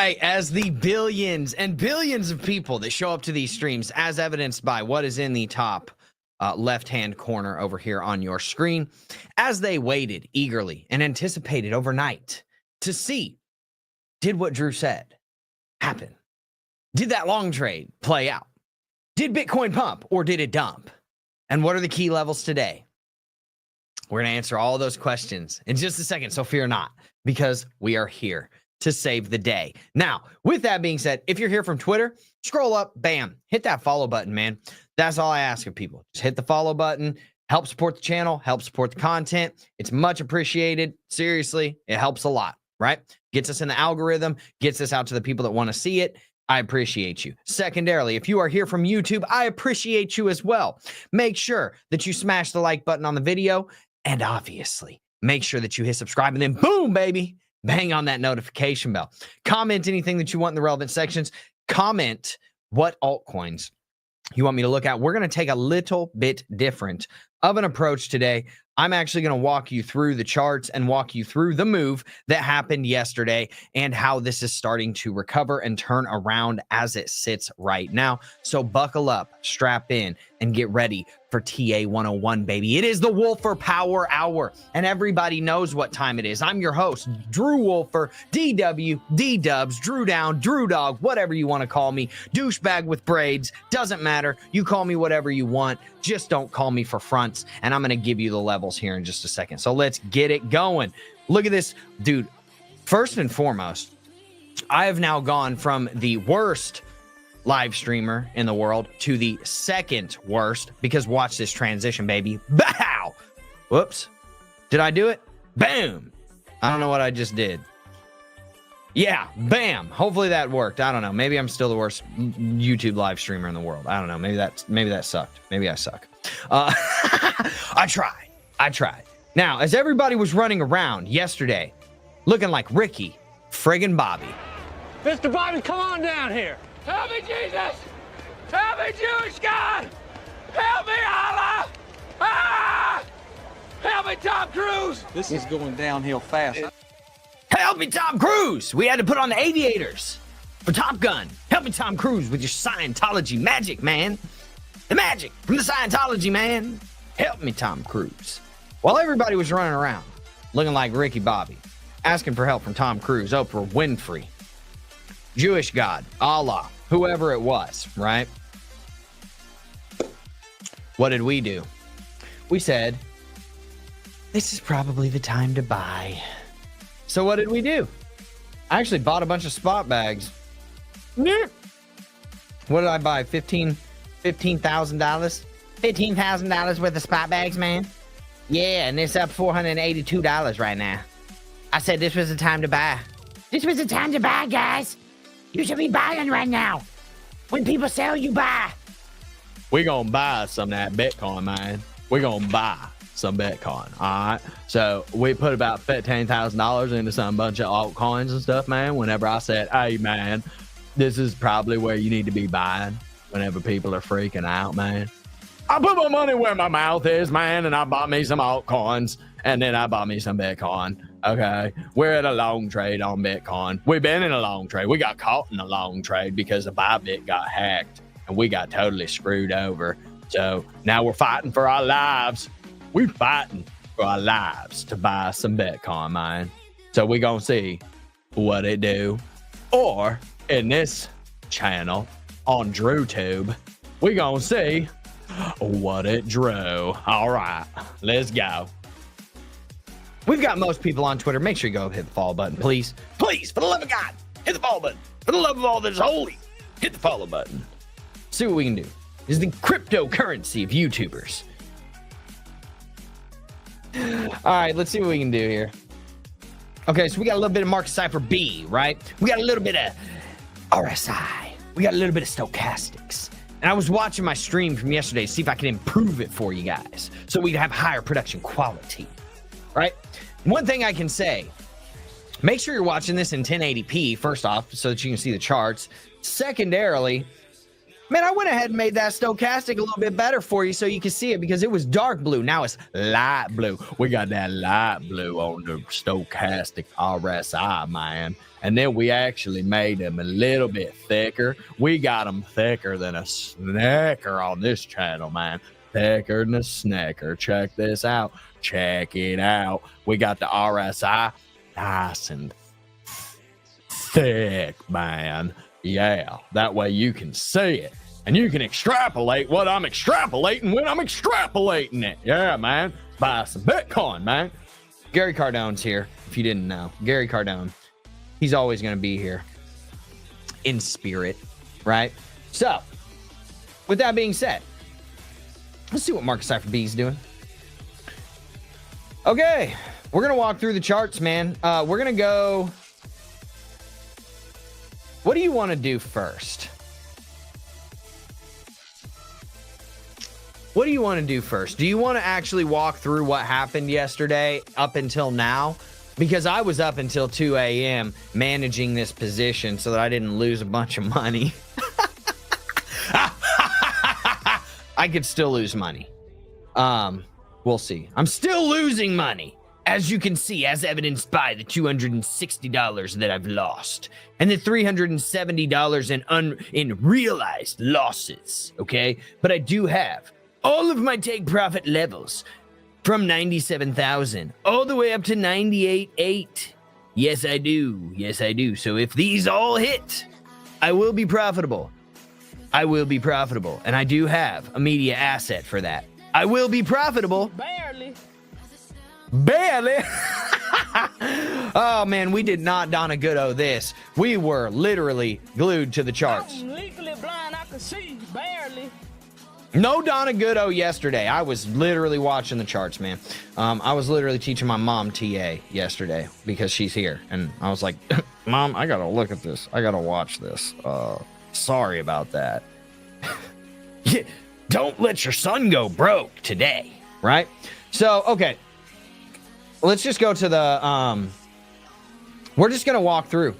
right, as the billions and billions of people that show up to these streams, as evidenced by what is in the top left-hand corner over here on your screen, as they waited eagerly and anticipated overnight to see, did what Drew said happen? Did that long trade play out? Did Bitcoin pump or did it dump? And what are the key levels today? We're going to answer all of those questions in just a second, so fear not, because we are here to save the day. Now, with that being said, if you're here from Twitter, scroll up, bam, hit that follow button, man. That's all I ask of people. Just hit the follow button, help support the channel, help support the content. It's much appreciated. Seriously, it helps a lot, right? Gets us in the algorithm, gets us out to the people that want to see it. I appreciate you. Secondarily, if you are here from YouTube, I appreciate you as well. Make sure that you smash the like button on the video, and obviously, make sure that you hit subscribe, and then boom, baby, bang on that notification bell. Comment anything that you want in the relevant sections. Comment what altcoins you want me to look at. We're going to take a little bit different of an approach today. I'm actually going to walk you through the charts and walk you through the move that happened yesterday and how this is starting to recover and turn around as it sits right now. So buckle up, strap in, and get ready for TA 101, baby. It is the Wolfer Power Hour, and everybody knows what time it is. I'm your host, Drew Wolfer, DW, D-Dubs, Drew Down, Drew Dog, whatever you want to call me. Douchebag with braids, doesn't matter. You call me whatever you want. Just don't call me for fronts, and I'm going to give you the levels here in just a second. So let's get it going. Look at this, dude. First and foremost, I have now gone from the worst live streamer in the world to the second worst, because watch this transition, baby. Bow! Whoops. Did I do it? Boom. I don't know what I just did. Yeah, bam. Hopefully that worked. I don't know. Maybe I'm still the worst YouTube live streamer in the world. I don't know. Maybe that sucked. Maybe I suck. I tried. Now, as everybody was running around yesterday, looking like Ricky friggin' Bobby. Mr. Bobby, come on down here. Help me, Jesus! Help me, Jewish God! Help me, Allah! Ah! Help me, Tom Cruise! This is going downhill fast. Help me, Tom Cruise! We had to put on the aviators for Top Gun. Help me, Tom Cruise, with your Scientology magic, man. The magic from the Scientology, man. Help me, Tom Cruise. While everybody was running around, looking like Ricky Bobby, asking for help from Tom Cruise, Oprah Winfrey, Jewish God, Allah, whoever it was, right? What did we do? We said, this is probably the time to buy. So what did we do? I actually bought a bunch of spot bags. What did I buy? $15,000? $15,000 worth of spot bags, man? Yeah, and it's up $482 right now. I said this was the time to buy. This was the time to buy, guys. You should be buying right now. When people sell, you buy. We're going to buy some of that Bitcoin, man. We're going to buy some Bitcoin, all right? So we put about $15,000 into some bunch of altcoins and stuff, man, whenever I said, hey, man, this is probably where you need to be buying whenever people are freaking out, man. I put my money where my mouth is, man, and I bought me some altcoins, and then I bought me some Bitcoin. Okay, we're at a long trade on Bitcoin. We've been in a long trade. We got caught in a long trade because the Bybit got hacked and we got totally screwed over. So now we're fighting for our lives. We're fighting for our lives to buy some Bitcoin, man. So we're going to see what it do. Or in this channel on DrewTube, we're going to see what it drew. All right, let's go. We've got most people on Twitter. Make sure you go hit the follow button, please. Please, for the love of God, hit the follow button. For the love of all that is holy, hit the follow button. See what we can do. This is the cryptocurrency of YouTubers. All right, let's see what we can do here. Okay, so we got a little bit of Market Cipher B, right? We got a little bit of RSI. We got a little bit of stochastics. And I was watching my stream from yesterday to see if I can improve it for you guys so we'd have higher production quality, right? One thing I can say, make sure you're watching this in 1080p, first off, so that you can see the charts. Secondarily, Man, I went ahead and made that stochastic a little bit better for you so you can see it because it was dark blue. Now it's light blue. We got that light blue on the stochastic RSI, man. And then we actually made them a little bit thicker. We got them thicker than a snacker on this channel, man. Thicker than a snacker. Check this out. Check it out. We got the RSI nice and thick, man. Yeah, that way you can see it and you can extrapolate what I'm extrapolating when I'm extrapolating it. Yeah, man. Buy some Bitcoin, man. Gary Cardone's here. If you didn't know, Gary Cardone, he's always going to be here in spirit, right? So, with that being said, let's see what Market Cypher B is doing. Okay, we're going to walk through the charts, man. We're going to go. What do you want to do first? What do you want to do first? Do you want to actually walk through what happened yesterday up until now? Because I was up until 2 a.m. managing this position so that I didn't lose a bunch of money. I could still lose money. We'll see. I'm still losing money. As you can see, as evidenced by the $260 that I've lost and the $370 in realized losses, okay? But I do have all of my take profit levels from 97,000 all the way up to 98.8. Yes, I do. Yes, I do. So if these all hit, I will be profitable. I will be profitable. And I do have a media asset for that. I will be profitable. Barely. Oh man, we did not Donna Goodo this. We were literally glued to the charts. I'm legally blind, I can see, barely. No Donna Goodo yesterday. I was literally watching the charts, man. I was literally teaching my mom TA yesterday because she's here. And I was like, Mom, I gotta look at this. I gotta watch this. Sorry about that. Don't let your son go broke today, right? So, okay. Let's just go to the, we're just going to walk through.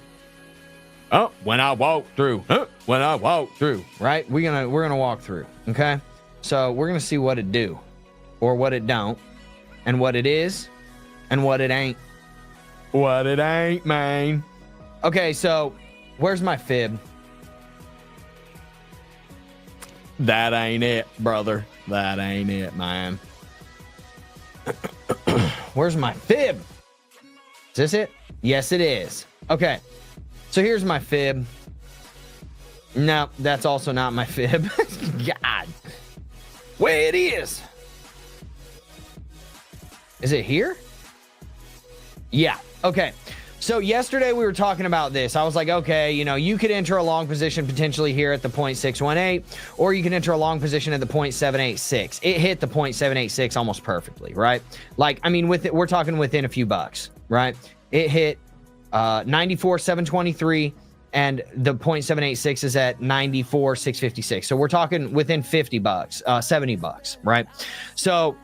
Oh, when I walk through, when I walk through, right? We're going to walk through. Okay. So we're going to see what it do or what it don't and what it is and what it ain't. What it ain't, man. Okay. So where's my fib? That ain't it, brother. That ain't it, man. Where's my fib? Is this it? Yes, it is. Okay. So here's my fib. No, that's also not my fib. God. Where it is. Is it here? Yeah. Okay. So yesterday we were talking about this. I was like, okay, you know, you could enter a long position potentially here at the 0.618, or you can enter a long position at the 0.786. It hit the 0.786 almost perfectly, right? Like, I mean, with it, we're talking within a few bucks, right? It hit 94,723, and the 0.786 is at 94,656. So we're talking within 50 bucks, 70 bucks, right? So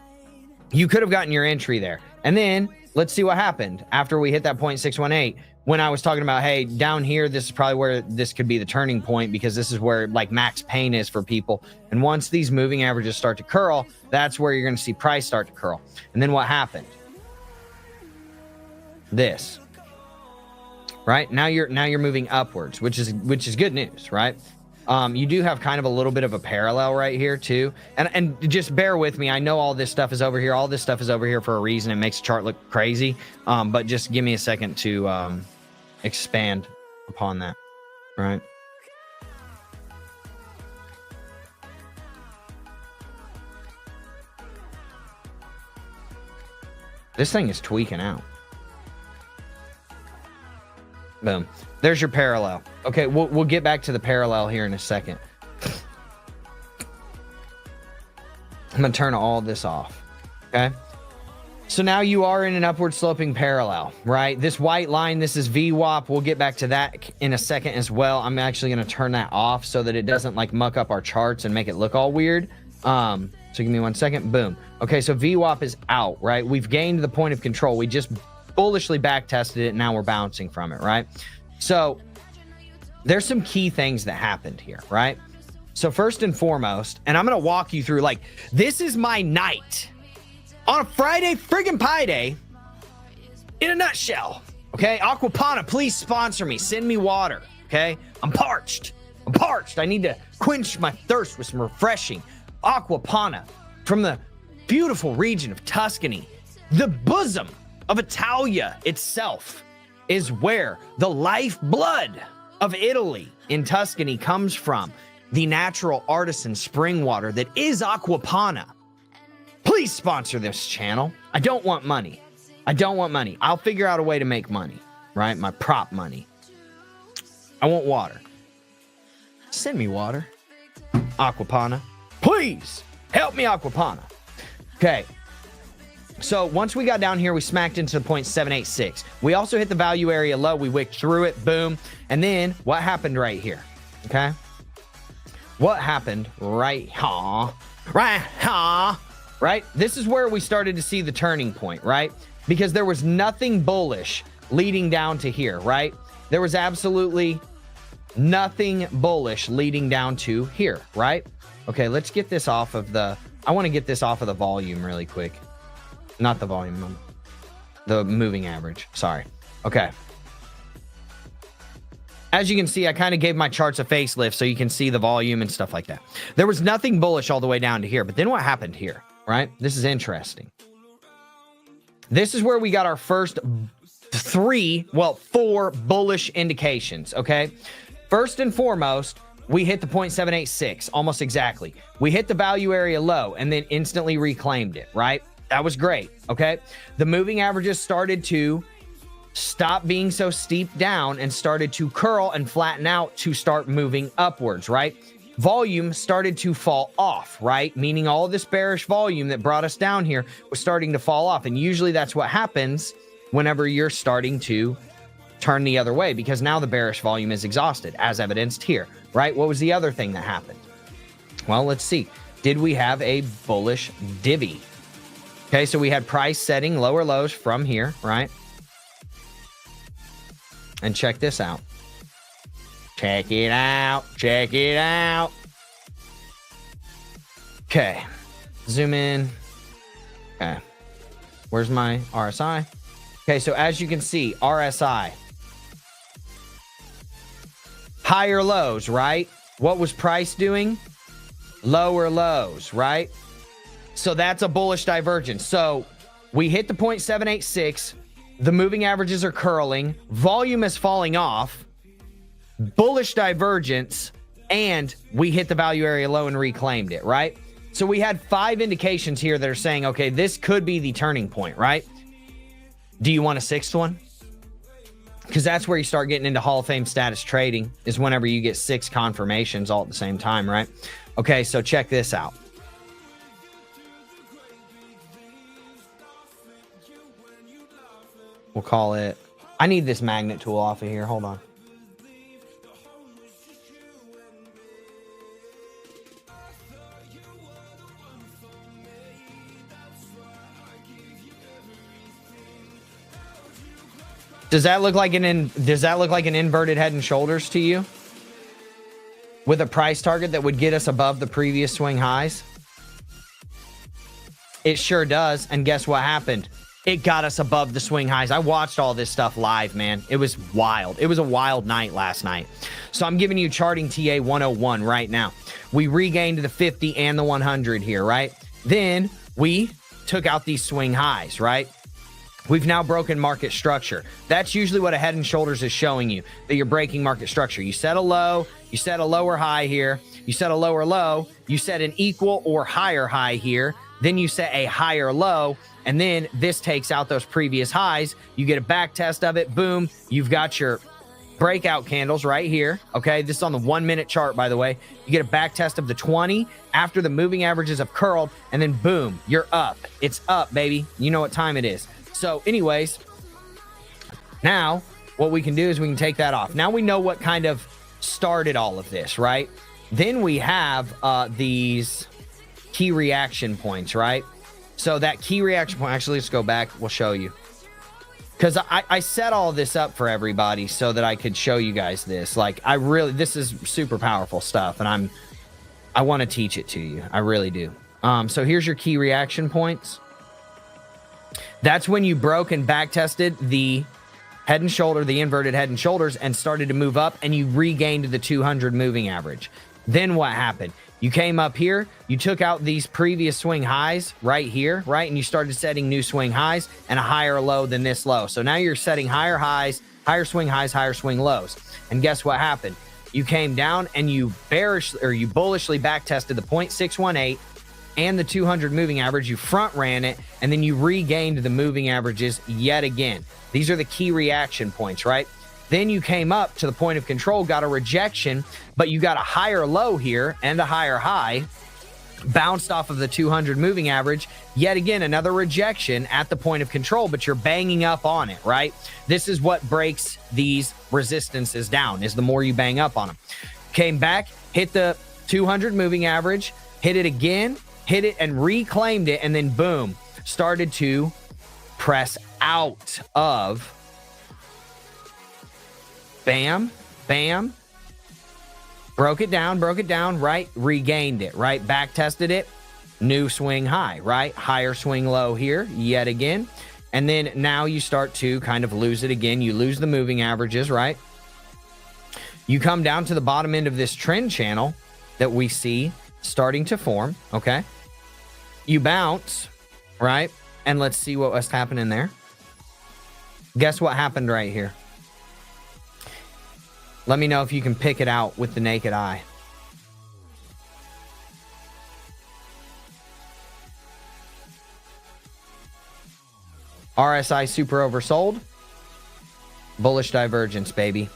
you could have gotten your entry there. And then let's see what happened after we hit that 0.618. When I was talking about, hey, down here, this is probably where this could be the turning point because this is where like max pain is for people. And once these moving averages start to curl, that's where you're going to see price start to curl. And then what happened? This. Right? Now you're moving upwards, which is good news, right? You do have kind of a little bit of a parallel right here too. And just bear with me. I know all this stuff is over here. All this stuff is over here for a reason. It makes the chart look crazy. But just give me a second to expand upon that. Right. This thing is tweaking out. Boom. There's your parallel. Okay, we'll get back to the parallel here in a second. I'm going to turn all this off. Okay? So now you are in an upward sloping parallel, right? This white line, this is VWAP. We'll get back to that in a second as well. I'm actually going to turn that off so that it doesn't like muck up our charts and make it look all weird. So give me 1 second. Boom. Okay, so VWAP is out, right? We've gained the point of control. We just bullishly back tested it, and now we're bouncing from it, right? So there's some key things that happened here, right? So first and foremost, and I'm going to walk you through, like, this is my night on a Friday friggin' Pie Day in a nutshell. Okay, Aquapana, please sponsor me. Send me water. Okay, I'm parched. I need to quench my thirst with some refreshing Aquapana from the beautiful region of Tuscany. The bosom of Italia itself is where the lifeblood of Italy in Tuscany comes from. The natural artisan spring water that is Aquapana. Please sponsor this channel. I don't want money. I'll figure out a way to make money, right? My prop money. I want water. Send me water. Aquapana. Please help me, Aquapana. Okay. So once we got down here, we smacked into the 0.786. We also hit the value area low. We wicked through it. Boom. And then what happened right here? Okay. What happened right here? Right? This is where we started to see the turning point, right? Because there was nothing bullish leading down to here, right? There was absolutely nothing bullish leading down to here, right? Okay, let's get this off of the... I want to get this off of the volume really quick. Not the volume, the moving average. Sorry. Okay. As you can see, I kind of gave my charts a facelift so you can see the volume and stuff like that. There was nothing bullish all the way down to here, but then what happened here, right? This is interesting. This is where we got our first four bullish indications, okay? First and foremost, we hit the 0.786, almost exactly. We hit the value area low and then instantly reclaimed it, right? That was great, okay? The moving averages started to stop being so steep down and started to curl and flatten out to start moving upwards, right? Volume started to fall off, right? Meaning all of this bearish volume that brought us down here was starting to fall off. And usually that's what happens whenever you're starting to turn the other way, because now the bearish volume is exhausted, as evidenced here, right? What was the other thing that happened? Well, let's see. Did we have a bullish divvy? Okay, so we had price setting lower lows from here, right? And check this out. Check it out. Check it out. Okay. Zoom in. Okay. Where's my RSI? Okay, so as you can see, RSI. Higher lows, right? What was price doing? Lower lows, right? So that's a bullish divergence. So we hit the 0.786. The moving averages are curling. Volume is falling off. Bullish divergence. And we hit the value area low and reclaimed it, right? So we had 5 indications here that are saying, okay, this could be the turning point, right? Do you want a 6th one? Because that's where you start getting into Hall of Fame status trading, is whenever you get 6 confirmations all at the same time, right? Okay, so check this out. We'll call it... I need this magnet tool off of here. Hold on. Does that look like an inverted head and shoulders to you? With a price target that would get us above the previous swing highs? It sure does. And guess what happened? It got us above the swing highs. I watched all this stuff live, man. It was wild. It was a wild night last night. So I'm giving you charting TA 101 right now. We regained the 50 and the 100 here, right? Then we took out these swing highs, right? We've now broken market structure. That's usually what a head and shoulders is showing you, that you're breaking market structure. You set a low, you set a lower high here, you set a lower low, you set an equal or higher high here, then you set a higher low, and then this takes out those previous highs. You get a back test of it, boom, you've got your breakout candles right here, okay? This is on the 1-minute chart, by the way. You get a back test of the 20 after the moving averages have curled, and then boom, you're up. It's up, baby. You know what time it is. So anyways, now what we can do is we can take that off. Now we know what kind of started all of this, right? Then we have these key reaction points, right? So that key reaction point, actually, let's go back. We'll show you. Because I set all this up for everybody so that I could show you guys this. Like, this is super powerful stuff. And I want to teach it to you. I really do. So here's your key reaction points. That's when you broke and back tested the head and shoulder, the inverted head and shoulders, and started to move up, and you regained the 200 moving average. Then what happened? You came up here, you took out these previous swing highs right here, right? And you started setting new swing highs and a higher low than this low. So now you're setting higher highs, higher swing highs, higher swing lows. And guess what happened? You came down and you bullishly back tested the 0.618 and the 200 moving average. You front ran it, and then you regained the moving averages yet again. These are the key reaction points, right? Then you came up to the point of control, got a rejection, but you got a higher low here and a higher high, bounced off of the 200 moving average. Yet again, another rejection at the point of control, but you're banging up on it, right? This is what breaks these resistances down, is the more you bang up on them. Came back, hit the 200 moving average, hit it again, hit it and reclaimed it, and then boom, started to press out of bam, bam, broke it down, right? Regained it, right? Back tested it, new swing high, right? Higher swing low here yet again. And then now you start to kind of lose it again. You lose the moving averages, right? You come down to the bottom end of this trend channel that we see starting to form, okay? You bounce, right? And let's see what was happening there. Guess what happened right here? Let me know if you can pick it out with the naked eye. RSI super oversold. Bullish divergence, baby.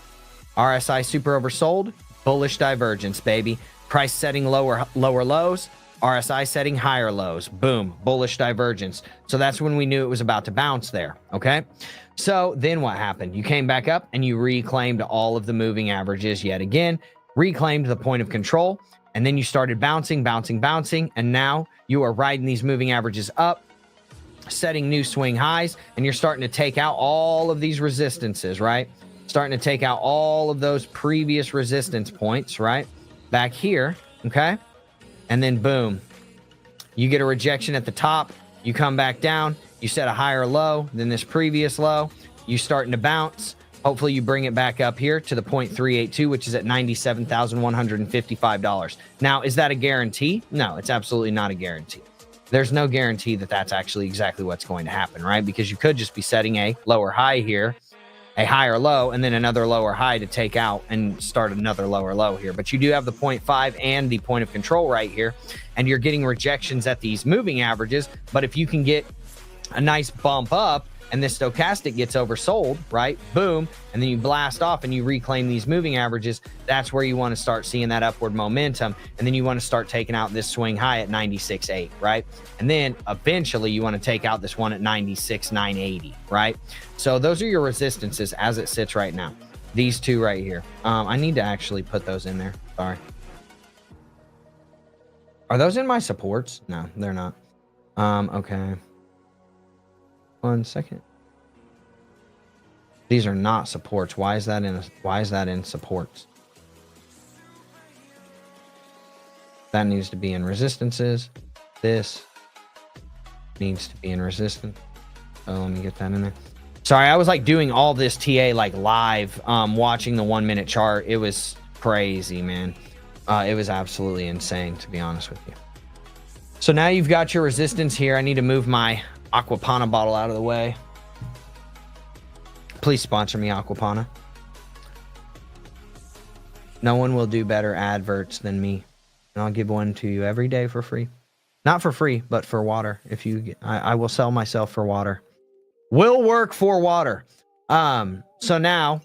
RSI super oversold. Bullish divergence, baby. Price setting lower lows. RSI setting higher lows. Boom. Bullish divergence. So that's when we knew it was about to bounce there. Okay. So then what happened? You came back up and you reclaimed all of the moving averages yet again, reclaimed the point of control, and then you started bouncing. And now you are riding these moving averages up, setting new swing highs, and you're starting to take out all of these resistances, right? Starting to take out all of those previous resistance points, right? Back here. Okay. And then boom, you get a rejection at the top. You come back down. You set a higher low than this previous low. You starting to bounce. Hopefully you bring it back up here to the 0.382, which is at $97,155. Now, is that a guarantee? No, it's absolutely not a guarantee. There's no guarantee that that's actually exactly what's going to happen, right? Because you could just be setting a lower high here, a higher low, and then another lower high to take out and start another lower low here. But you do have the 0.5 and the point of control right here, and you're getting rejections at these moving averages. But if you can get a nice bump up and this stochastic gets oversold, right? Boom. And then you blast off and you reclaim these moving averages. That's where you want to start seeing that upward momentum. And then you want to start taking out this swing high at 96.8, right? And then eventually you want to take out this one at 96.980, right? So those are your resistances as it sits right now. These two right here. I need to actually put those in there. Sorry. Are those in my supports? No, they're not. Okay. 1 second. These are not supports. Why is that in supports? That needs to be in resistances. This needs to be in resistance. So let me get that in there. Sorry, I was like doing all this TA like live, watching the 1 minute chart. It was crazy, man. It was absolutely insane, to be honest with you. So now you've got your resistance here. I need to move my Aquapana bottle out of the way. Please sponsor me, Aquapana. No one will do better adverts than me. And I'll give one to you every day for free. Not for free, but for water. If you get, I will sell myself for water. Will work for water. So now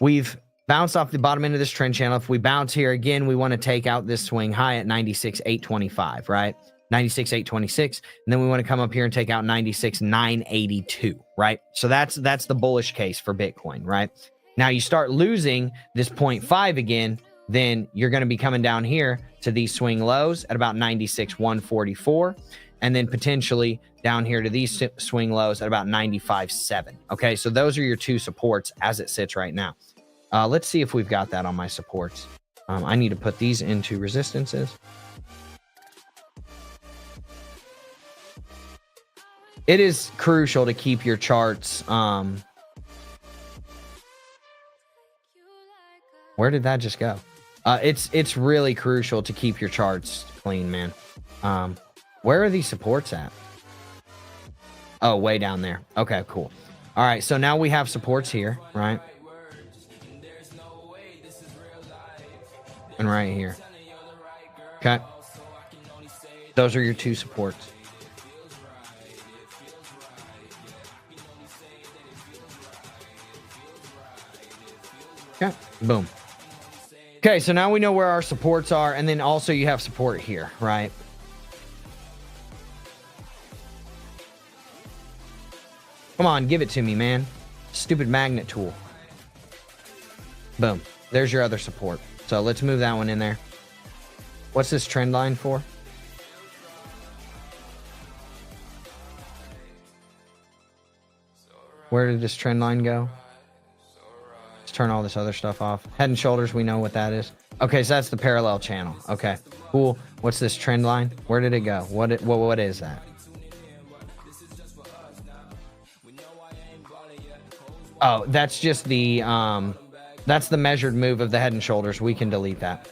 we've bounced off the bottom end of this trend channel. If we bounce here again, we want to take out this swing high at 96,825, right? 96,826, and then we want to come up here and take out 96,982, right? So that's the bullish case for Bitcoin, right? Now you start losing this 0.5 again, then you're going to be coming down here to these swing lows at about 96,144, and then potentially down here to these swing lows at about 95.7. Okay, so those are your two supports as it sits right now. Let's see if we've got that on my supports. I need to put these into resistances. It is crucial to keep your charts. Where did that just go? It's really crucial to keep your charts clean, man. Where are these supports at? Oh, way down there. Okay, cool. All right, so now we have supports here, right? And right here. Okay. Those are your two supports. Okay, boom. Okay, so now we know where our supports are, and then also you have support here, right? Come on, give it to me, man. Stupid magnet tool. Boom. There's your other support. So let's move that one in there. What's this trend line for? Where did this trend line go? Let's turn all this other stuff off. Head and shoulders, we know what that is. Okay, so that's the parallel channel. Okay, cool. What's this trend line? Where did it go? What is that? Oh, that's just the that's the measured move of the head and shoulders. We can delete that.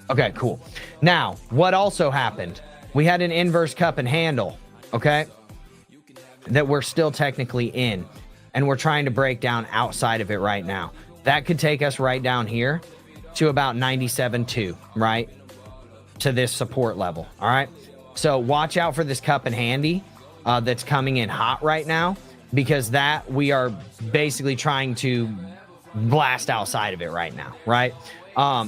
Okay, cool. Now, what also happened? We had an inverse cup and handle, okay? That we're still technically in, and we're trying to break down outside of it right now. That could take us right down here to about 97.2, right? To this support level, all right? So watch out for this cup and handy that's coming in hot right now, because that we are basically trying to blast outside of it right now, right?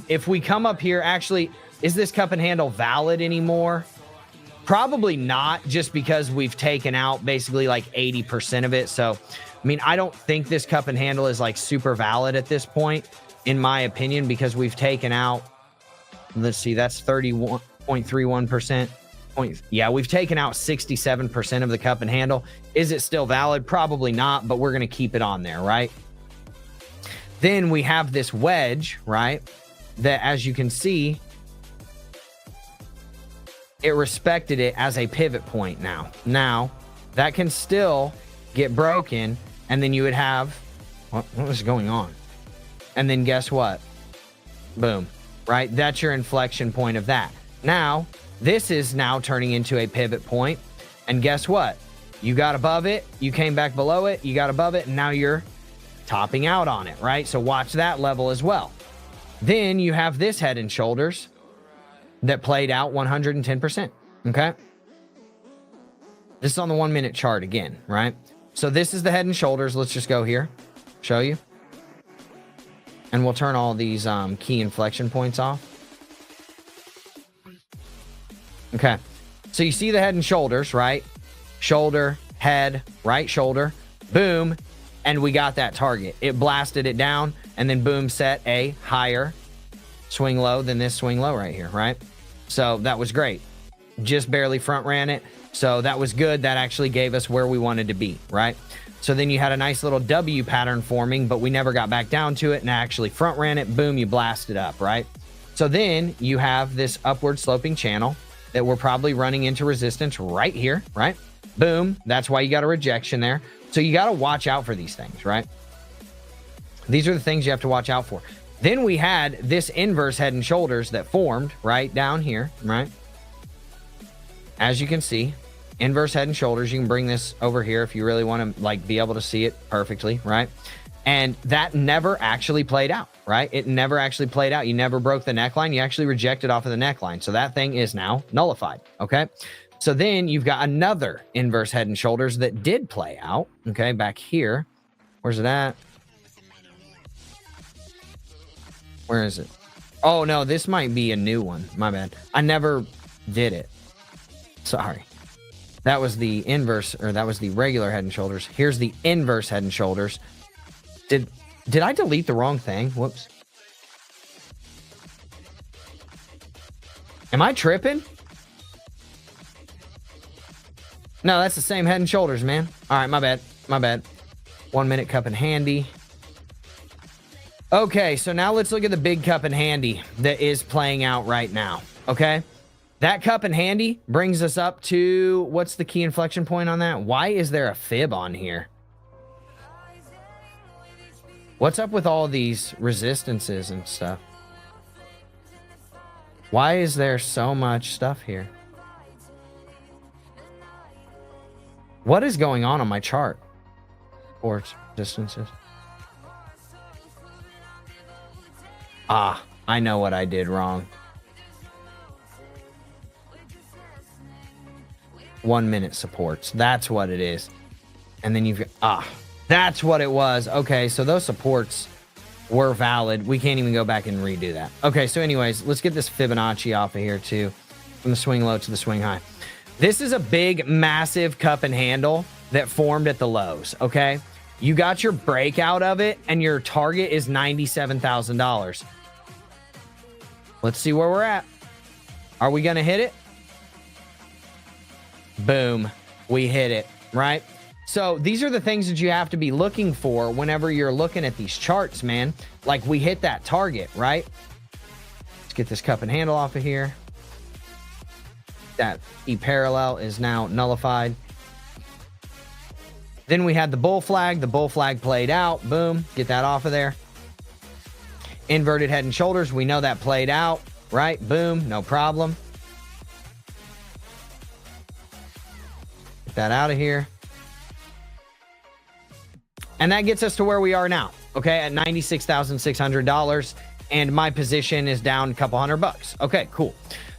If we come up here, actually, is this cup and handle valid anymore? Probably not, just because we've taken out basically like 80% of it. So, I mean, I don't think this cup and handle is like super valid at this point, in my opinion, because we've taken out, let's see, that's 31.31%. Yeah, we've taken out 67% of the cup and handle. Is it still valid? Probably not, but we're going to keep it on there, right? Then we have this wedge, right? That, as you can see, it respected it as a pivot point now. Now, that can still get broken, and then you would have, what is going on? And then guess what? Boom, right? That's your inflection point of that. Now, this is now turning into a pivot point, and guess what? You got above it, you came back below it, you got above it, and now you're topping out on it, right? So watch that level as well. Then you have this head and shoulders that played out 110%, okay? This is on the 1 minute chart again, right? So this is the head and shoulders. Let's just go here, show you. And we'll turn all these key inflection points off. Okay, so you see the head and shoulders, right? Shoulder, head, right shoulder, boom, and we got that target. It blasted it down, and then boom, set a higher swing low than this swing low right here, right? So that was great. Just barely front ran it, so that was good. That actually gave us where we wanted to be, right? So then you had a nice little W pattern forming, but we never got back down to it and actually front ran it, boom, you blasted up, right? So then you have this upward sloping channel that we're probably running into resistance right here, right? Boom, that's why you got a rejection there. So you got to watch out for these things, right? These are the things you have to watch out for. Then we had this inverse head and shoulders that formed right down here, right? As you can see, inverse head and shoulders. You can bring this over here if you really want to like be able to see it perfectly, right? And that never actually played out, right? It never actually played out. You never broke the neckline. You actually rejected off of the neckline. So that thing is now nullified, okay? So then you've got another inverse head and shoulders that did play out, okay? Back here. Where's it at? Where is it? Oh, no, this might be a new one. My bad. I never did it. Sorry. That was the inverse, or that was the regular head and shoulders. Here's the inverse head and shoulders. Did I delete the wrong thing? Whoops. Am I tripping? No, that's the same head and shoulders, man. All right, my bad. My bad. 1 minute cup and handy. Okay, so now let's look at the big cup and handy that is playing out right now. Okay, that cup and handy brings us up to, what's the key inflection point on that? Why is there a fib on here? What's up with all these resistances and stuff? Why is there so much stuff here? What is going on my chart? Or distances. Ah, I know what I did wrong. 1 minute supports. That's what it is. And then you've got, that's what it was. Okay, so those supports were valid. We can't even go back and redo that. Okay, so anyways, let's get this Fibonacci off of here too. From the swing low to the swing high. This is a big, massive cup and handle that formed at the lows, okay? You got your breakout of it, and your target is $97,000. Let's see where we're at. Are we going to hit it? Boom. We hit it, right? So these are the things that you have to be looking for whenever you're looking at these charts, man. Like, we hit that target, right? Let's get this cup and handle off of here. That E parallel is now nullified. Then we had the bull flag. The bull flag played out. Boom. Get that off of there. Inverted head and shoulders. We know that played out, right? Boom. No problem. Get that out of here. And that gets us to where we are now, okay, at $96,600. And my position is down a couple $100. Okay, cool.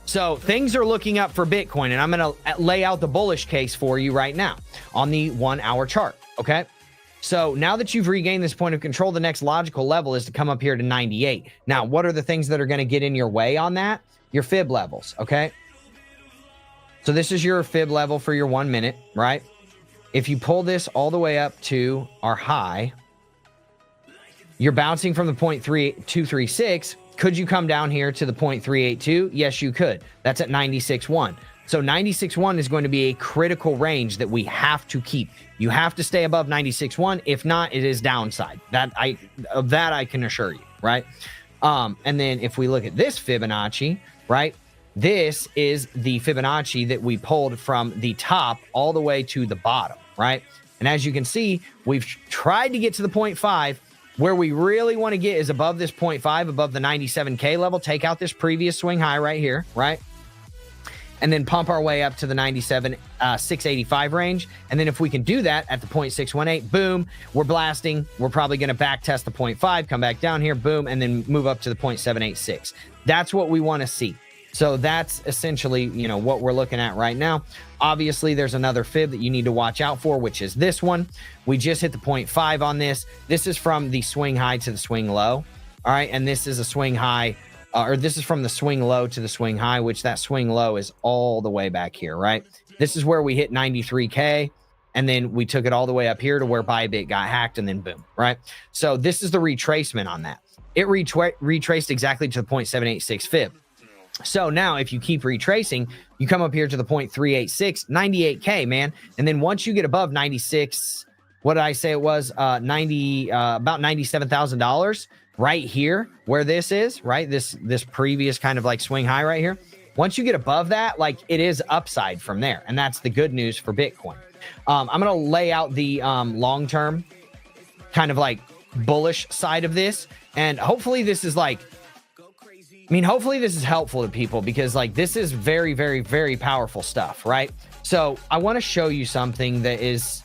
So things are looking up for Bitcoin, and I'm going to lay out the bullish case for you right now on the 1 hour chart. Okay. So now that you've regained this point of control, the next logical level is to come up here to 98. Now, what are the things that are going to get in your way on that? Your fib levels. Okay. So this is your fib level for your 1 minute, right? If you pull this all the way up to our high, you're bouncing from the 0.3236. Could you come down here to the 0.382? Yes, you could. That's at 96.1. So 96.1 is going to be a critical range that we have to keep. You have to stay above 96.1. If not, it is downside. That I can assure you, right? And then if we look at this Fibonacci, right? This is the Fibonacci that we pulled from the top all the way to the bottom, right? And as you can see, we've tried to get to the 0.5. Where we really want to get is above this 0.5, above the 97K level. Take out this previous swing high right here, right? And then pump our way up to the 97,685 range. And then if we can do that at the 0.618, boom, we're blasting. We're probably going to back test the 0.5, come back down here, boom, and then move up to the 0.786. That's what we want to see. So that's essentially, you know, what we're looking at right now. Obviously, there's another fib that you need to watch out for, which is this one. We just hit the 0.5 on this. This is from the swing high to the swing low. All right. And this is a swing high, or this is from the swing low to the swing high, which that swing low is all the way back here, right? This is where we hit 93K. And then we took it all the way up here to where Bybit got hacked, and then boom, right? So this is the retracement on that. It retraced exactly to the 0.786 fib. So now if you keep retracing, you come up here to the 0.386, 98K, man. And then once you get above 96, what did I say it was? About $97,000 right here where this is, right? This previous kind of like swing high right here. Once you get above that, like, it is upside from there. And that's the good news for Bitcoin. I'm going to lay out the long-term kind of like bullish side of this. And hopefully this is like, hopefully this is helpful to people, because like this is very, very, very powerful stuff, right? So I want to show you something that is,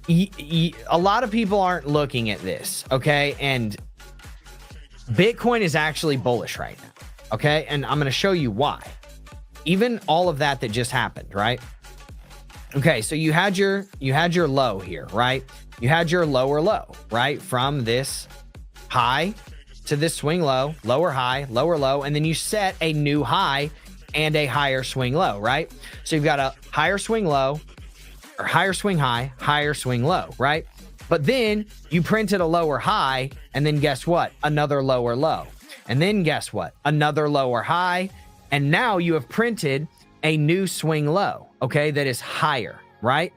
a lot of people aren't looking at this, okay? And Bitcoin is actually bullish right now, okay? And I'm going to show you why. Even all of that just happened, right? Okay, so you had your low here, right? You had your lower low, right? From this high to this swing low, lower high, lower low, and then you set a new high and a higher swing low, right? So you've got a higher swing low, or higher swing high, higher swing low, right? But then you printed a lower high, and then guess what? Another lower low. And then guess what? Another lower high, and now you have printed a new swing low, okay, that is higher, right?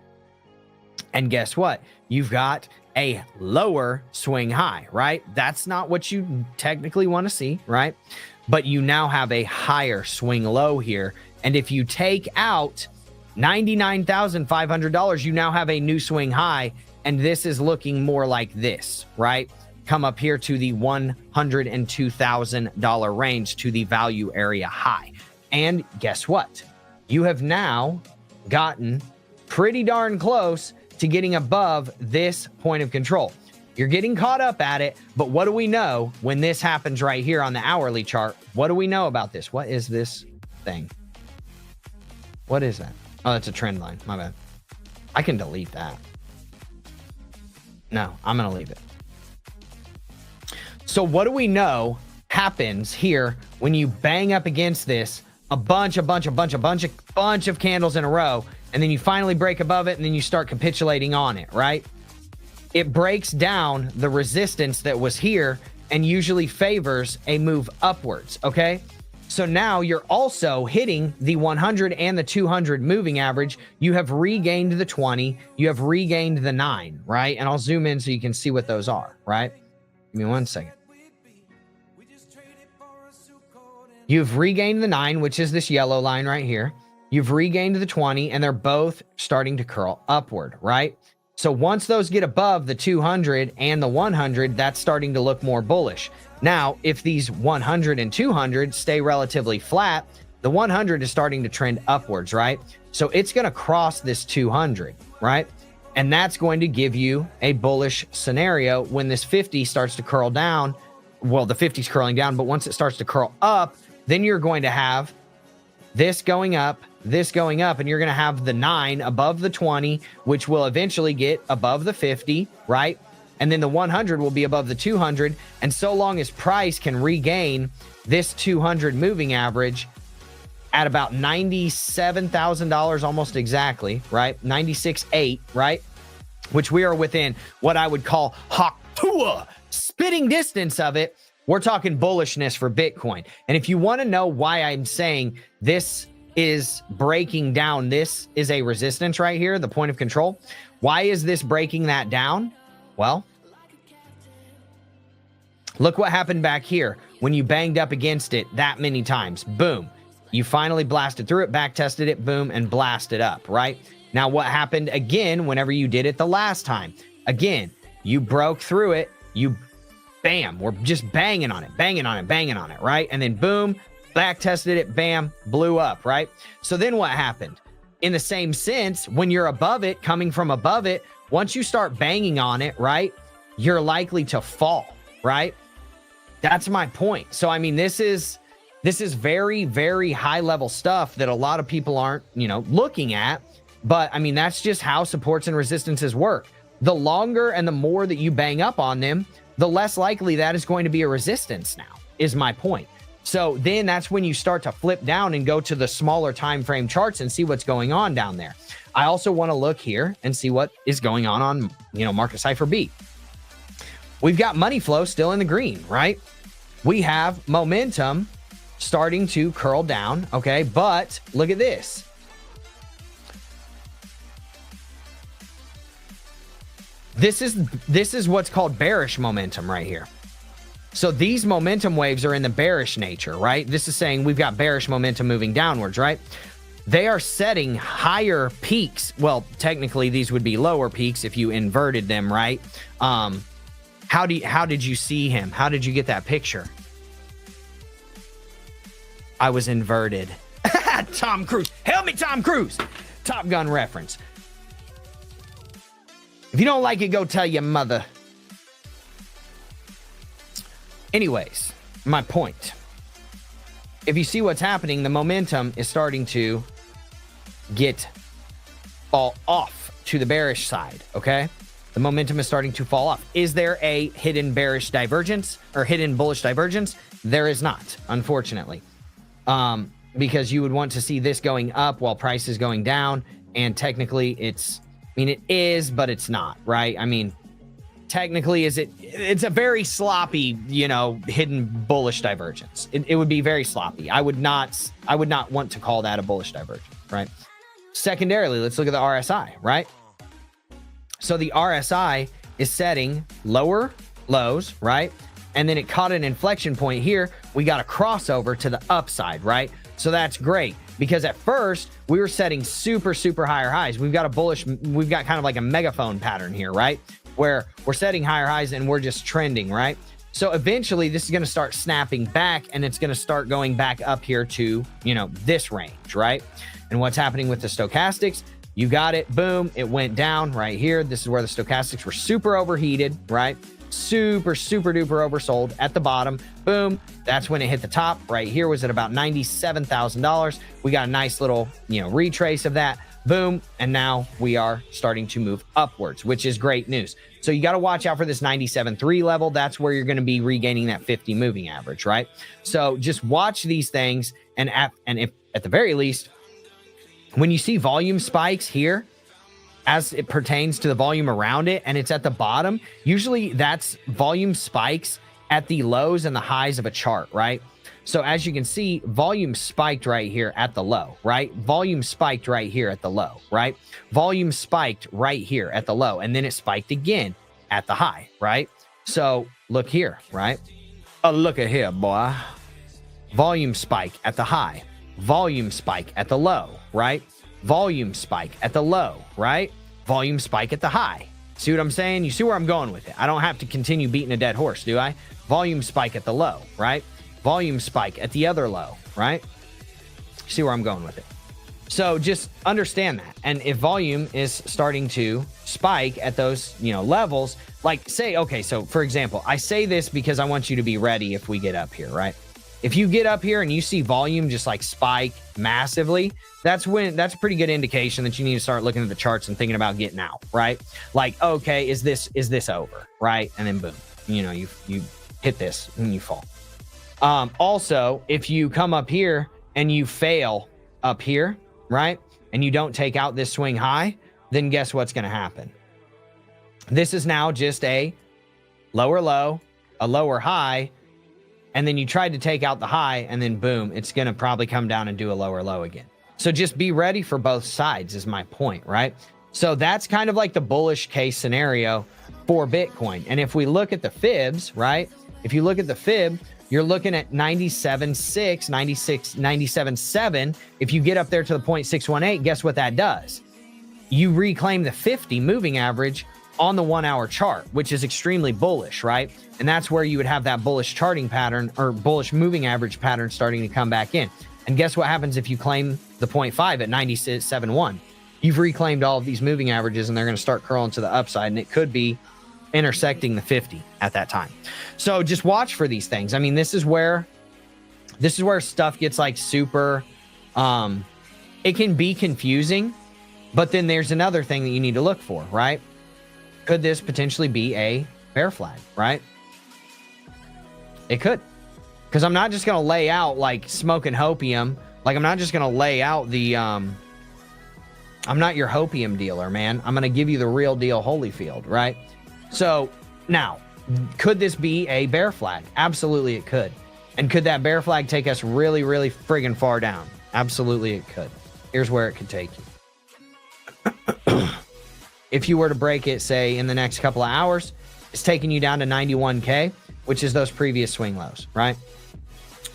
And guess what? You've got a lower swing high, right? That's not what you technically want to see, right? But you now have a higher swing low here. And if you take out $99,500, you now have a new swing high. And this is looking more like this, right? Come up here to the $102,000 range, to the value area high. And guess what? You have now gotten pretty darn close to getting above this point of control. You're getting caught up at it, but what do we know when this happens right here on the hourly chart? What do we know about this? What is this thing? What is that? Oh, that's a trend line. My bad. I can delete that. No, I'm going to leave it. So what do we know happens here when you bang up against this a bunch of candles in a row, and then you finally break above it, and then you start capitulating on it, right? It breaks down the resistance that was here and usually favors a move upwards, okay? So now you're also hitting the 100 and the 200 moving average. You have regained the 20. You have regained the 9, right? And I'll zoom in so you can see what those are, right? Give me 1 second. You've regained the 9, which is this yellow line right here. You've regained the 20, and they're both starting to curl upward, right? So once those get above the 200 and the 100, that's starting to look more bullish. Now, if these 100 and 200 stay relatively flat, the 100 is starting to trend upwards, right? So it's going to cross this 200, right? And that's going to give you a bullish scenario when this 50 starts to curl down. Well, the 50 is curling down, but once it starts to curl up, then you're going to have this going up, and you're going to have the 9 above the 20, which will eventually get above the 50, right? And then the 100 will be above the 200. And so long as price can regain this 200 moving average at about $97,000, almost exactly, right? 96.8, right? Which we are within what I would call Haktua, spitting distance of it. We're talking bullishness for Bitcoin. And if you want to know why I'm saying this is breaking down, this is a resistance right here, the point of control. Why is this breaking that down? Well, look what happened back here when you banged up against it that many times. Boom. You finally blasted through it, back tested it, boom, and blasted up, right? Now, what happened again whenever you did it the last time? Again, you broke through it, bam, we're just banging on it, right? And then boom, back tested it, bam, blew up, right? So then what happened? In the same sense, when you're above it, coming from above it, once you start banging on it, right, you're likely to fall, right? That's my point. So, I mean, this is very, very high level stuff that a lot of people aren't, looking at. But I mean, that's just how supports and resistances work. The longer and the more that you bang up on them, the less likely that is going to be a resistance now, is my point. So then that's when you start to flip down and go to the smaller time frame charts and see what's going on down there. I also want to look here and see what is going on, Market Cipher B. We've got money flow still in the green, right? We have momentum starting to curl down, okay? But look at this. This is what's called bearish momentum right here. So these momentum waves are in the bearish nature, right? This is saying we've got bearish momentum moving downwards, right? They are setting higher peaks. Well, technically these would be lower peaks if you inverted them, right? How did you see him? How did you get that picture? I was inverted. Tom Cruise. Help me, Tom Cruise. Top Gun reference. If you don't like it, go tell your mother. Anyways, my point. If you see what's happening, the momentum is starting to fall off to the bearish side, okay? The momentum is starting to fall off. Is there a hidden bearish divergence or hidden bullish divergence? There is not, unfortunately. Because you would want to see this going up while price is going down. And technically it is, but it's not, right? I mean, technically it's a very sloppy, hidden bullish divergence. It would be very sloppy. I would not want to call that a bullish divergence, right? Secondarily, let's look at the RSI, right? So the RSI is setting lower lows, right? And then it caught an inflection point here. We got a crossover to the upside, right? So that's great because at first we were setting super, super higher highs. We've got kind of like a megaphone pattern here, right? Where we're setting higher highs and we're just trending, right? So eventually this is going to start snapping back and it's going to start going back up here to, you know, this range, right? And what's happening with the stochastics? You got it. Boom. It went down right here. This is where the stochastics were super overheated, right? Super, super duper oversold at the bottom. Boom. That's when it hit the top. Right here was at about $97,000. We got a nice little, you know, retrace of that. Boom. And now we are starting to move upwards, which is great news. So you got to watch out for this 97.3 level. That's where you're going to be regaining that 50 moving average, right? So just watch these things. And if at the very least, when you see volume spikes here, as it pertains to the volume around it, and it's at the bottom, usually that's volume spikes at the lows and the highs of a chart, right? So as you can see, volume spiked right here at the low, right? Volume spiked right here at the low, right? Volume spiked right here at the low, and then it spiked again at the high, right? So look here, right? Oh, look at here, boy. Volume spike at the high, volume spike at the low, right? Volume spike at the low, right? Volume spike at the high. See what I'm saying? You see where I'm going with it. I don't have to continue beating a dead horse, do I? Volume spike at the low, right? Volume spike at the other low, right? See where I'm going with it. So just understand that. And if volume is starting to spike at those, you know, levels, like say, okay, so for example, I say this because I want you to be ready if we get up here, right? If you get up here and you see volume just like spike massively, that's a pretty good indication that you need to start looking at the charts and thinking about getting out, right? Like, okay, is this over, right? And then boom, you know, you hit this and you fall. Also, if you come up here and you fail up here, right? And you don't take out this swing high, then guess what's going to happen? This is now just a lower low, a lower high, and then you tried to take out the high, and then boom, it's going to probably come down and do a lower low again. So just be ready for both sides is my point, right? So that's kind of like the bullish case scenario for Bitcoin. And if we look at the fibs, right? If you look at the fib, you're looking at 97.6, 96, 97.7. If you get up there to the 0.618, guess what that does? You reclaim the 50 moving average on the 1 hour chart, which is extremely bullish, right? And that's where you would have that bullish charting pattern or bullish moving average pattern starting to come back in. And guess what happens if you claim the 0.5 at 97.1? You've reclaimed all of these moving averages and they're going to start curling to the upside, and it could be intersecting the 50 at that time. So just watch for these things. I mean, this is where stuff gets like super, it can be confusing, but then there's another thing that you need to look for, right? Could this potentially be a bear flag, right? It could. Because I'm not just going to lay out like smoking hopium. Like, I'm not just going to lay out the, I'm not your hopium dealer, man. I'm going to give you the real deal Holyfield, right? So now, could this be a bear flag? Absolutely it could. And could that bear flag take us really, really friggin' far down? Absolutely it could. Here's where it could take you. If you were to break it, say, in the next couple of hours, it's taking you down to 91K, which is those previous swing lows, right?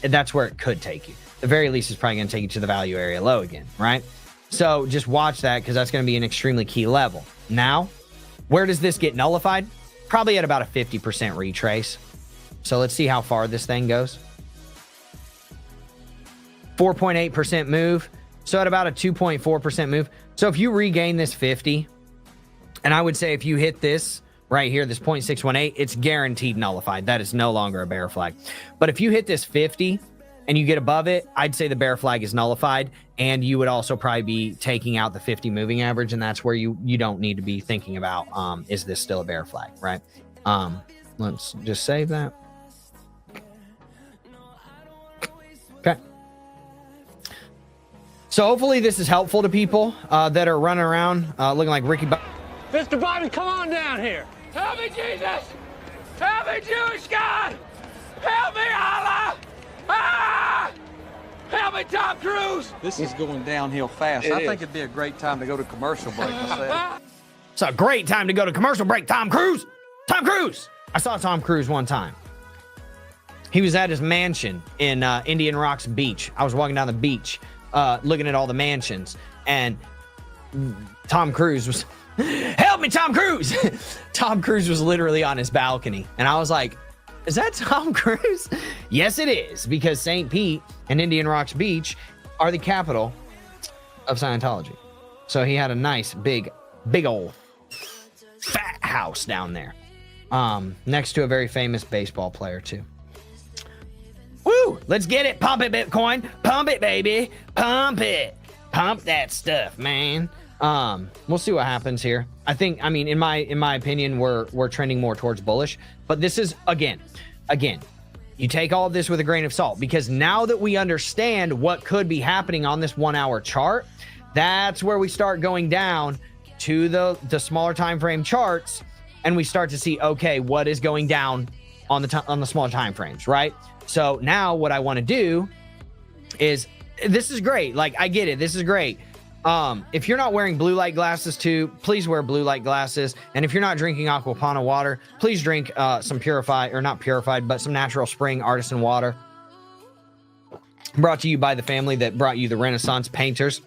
And that's where it could take you. The very least, it's probably going to take you to the value area low again, right? So just watch that because that's going to be an extremely key level. Now, where does this get nullified? Probably at about a 50% retrace. So let's see how far this thing goes. 4.8% move. So at about a 2.4% move. So if you regain this 50, and I would say if you hit this right here, this 0.618, it's guaranteed nullified. That is no longer a bear flag. But if you hit this 50 and you get above it, I'd say the bear flag is nullified. And you would also probably be taking out the 50 moving average. And that's where you don't need to be thinking about, is this still a bear flag, right? Let's just save that. Okay. So hopefully this is helpful to people that are running around looking like Ricky Mr. Bobby, come on down here. Help me, Jesus! Help me, Jewish God! Help me, Allah! Ah! Help me, Tom Cruise! This is going downhill fast. I think it'd be a great time to go to commercial break myself. It's a great time to go to commercial break. Tom Cruise. Tom Cruise. I saw Tom Cruise one time. He was at his mansion in Indian Rocks Beach. I was walking down the beach looking at all the mansions, and Tom Cruise was, help me, Tom Cruise. Tom Cruise was literally on his balcony. And I was like, is that Tom Cruise? Yes, it is, because St. Pete and Indian Rocks Beach are the capital of Scientology. So he had a nice, big old fat house down there. Next to a very famous baseball player too. Woo! Let's get it. Pump it, Bitcoin. Pump it, baby. Pump it. Pump that stuff, man. We'll see what happens here. I mean, in my opinion, we're trending more towards bullish, but this is again, you take all of this with a grain of salt, because now that we understand what could be happening on this 1 hour chart, that's where we start going down to the smaller time frame charts, and we start to see, okay, what is going down on the smaller time frames, right? So now what I want to do is, this is great. Like, I get it. This is great. If you're not wearing blue light glasses too, please wear blue light glasses. And if you're not drinking Aquapana water, please drink some some natural spring artisan water. Brought to you by the family that brought you the Renaissance painters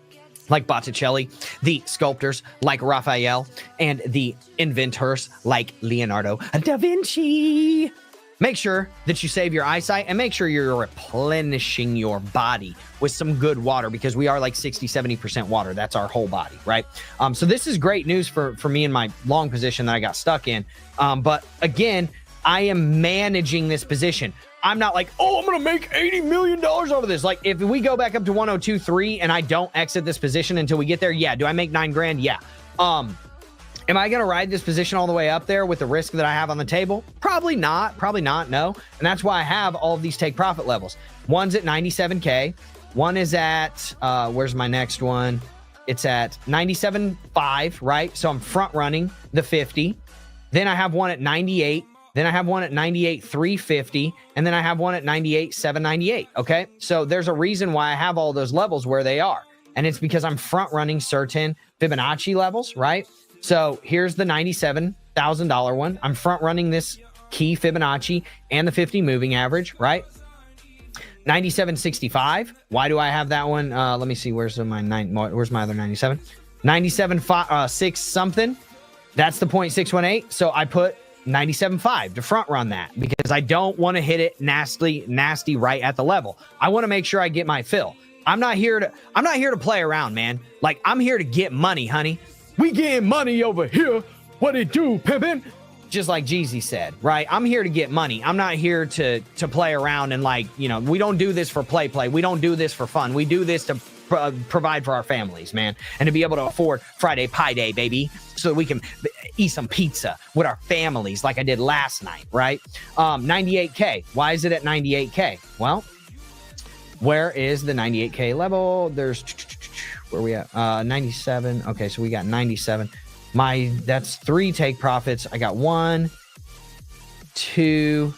like Botticelli, the sculptors like Raphael, and the inventors like Leonardo da Vinci. Make sure that you save your eyesight, and make sure you're replenishing your body with some good water, because we are like 60-70% water. That's our whole body, right? So this is great news for me in my long position that I got stuck in. But again, I am managing this position. I'm not like, oh, I'm going to make $80 million out of this. Like, if we go back up to 102.3 and I don't exit this position until we get there, yeah. Do I make $9 grand? Yeah. Am I going to ride this position all the way up there with the risk that I have on the table? Probably not. No. And that's why I have all of these take profit levels. One's at 97K. One is at, where's my next one? It's at 97.5, right? So I'm front running the 50. Then I have one at 98. Then I have one at 98,350. And then I have one at 98,798. Okay. So there's a reason why I have all those levels where they are. And it's because I'm front running certain Fibonacci levels, right? So here's the $97,000 one. I'm front running this key Fibonacci and the 50 moving average, right? 97.65. Why do I have that one? Let me see. Where's my other 97? 97.6 something. That's the 0.618. So I put 97.5 to front run that, because I don't want to hit it nasty right at the level. I want to make sure I get my fill. I'm not here to play around, man. Like, I'm here to get money, honey. We getting money over here. What it do, pimpin'? Just like Jeezy said, right? I'm here to get money. I'm not here to play around and, like, you know, we don't do this for play. We don't do this for fun. We do this to provide for our families, man, and to be able to afford Friday Pie Day, baby, so that we can eat some pizza with our families like I did last night, right? 98K. Why is it at 98K? Well, where is the 98K level? There's... Where we at? 97. Okay, so we got 97. That's 3 take profits. I got 1, 2,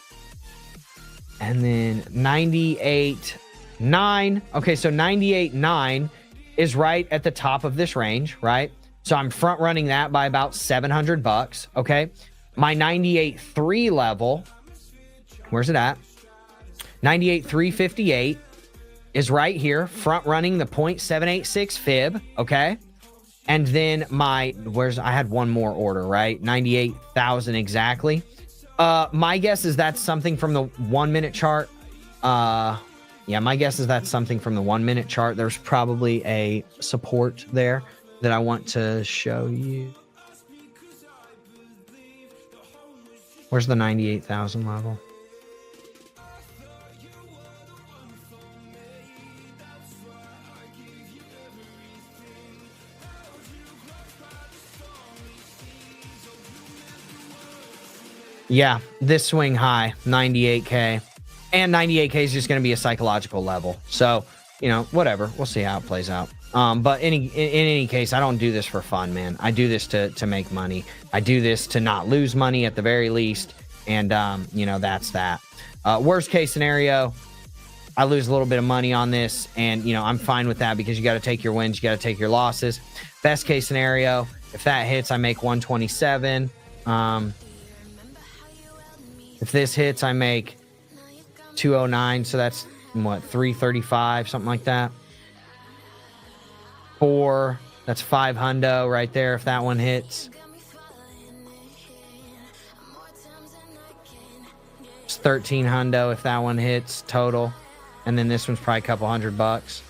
and then 98.9. Okay, so 98.9 is right at the top of this range, right? So I'm front running that by about $700. Okay, my 98.3 level. Where's it at? 98.358. Is right here, front running the 0.786 fib, okay? And then I had one more order, right? 98,000 exactly. My guess is that's something from the 1 minute chart. Yeah, my guess is that's something from the 1 minute chart. There's probably a support there that I want to show you. Where's the 98,000 level? Yeah, this swing high, 98K. And 98K is just going to be a psychological level. So, you know, whatever. We'll see how it plays out. But in any case, I don't do this for fun, man. I do this to make money. I do this to not lose money at the very least. And, you know, that's that. Worst case scenario, I lose a little bit of money on this. And, you know, I'm fine with that, because you got to take your wins. You got to take your losses. Best case scenario, If that hits, I make 127. If this hits, I make 209. So that's what, 335, something like that. 4, that's 5 hundo right there. If that one hits, it's 13 hundo if that one hits total. And then this one's probably a couple $100.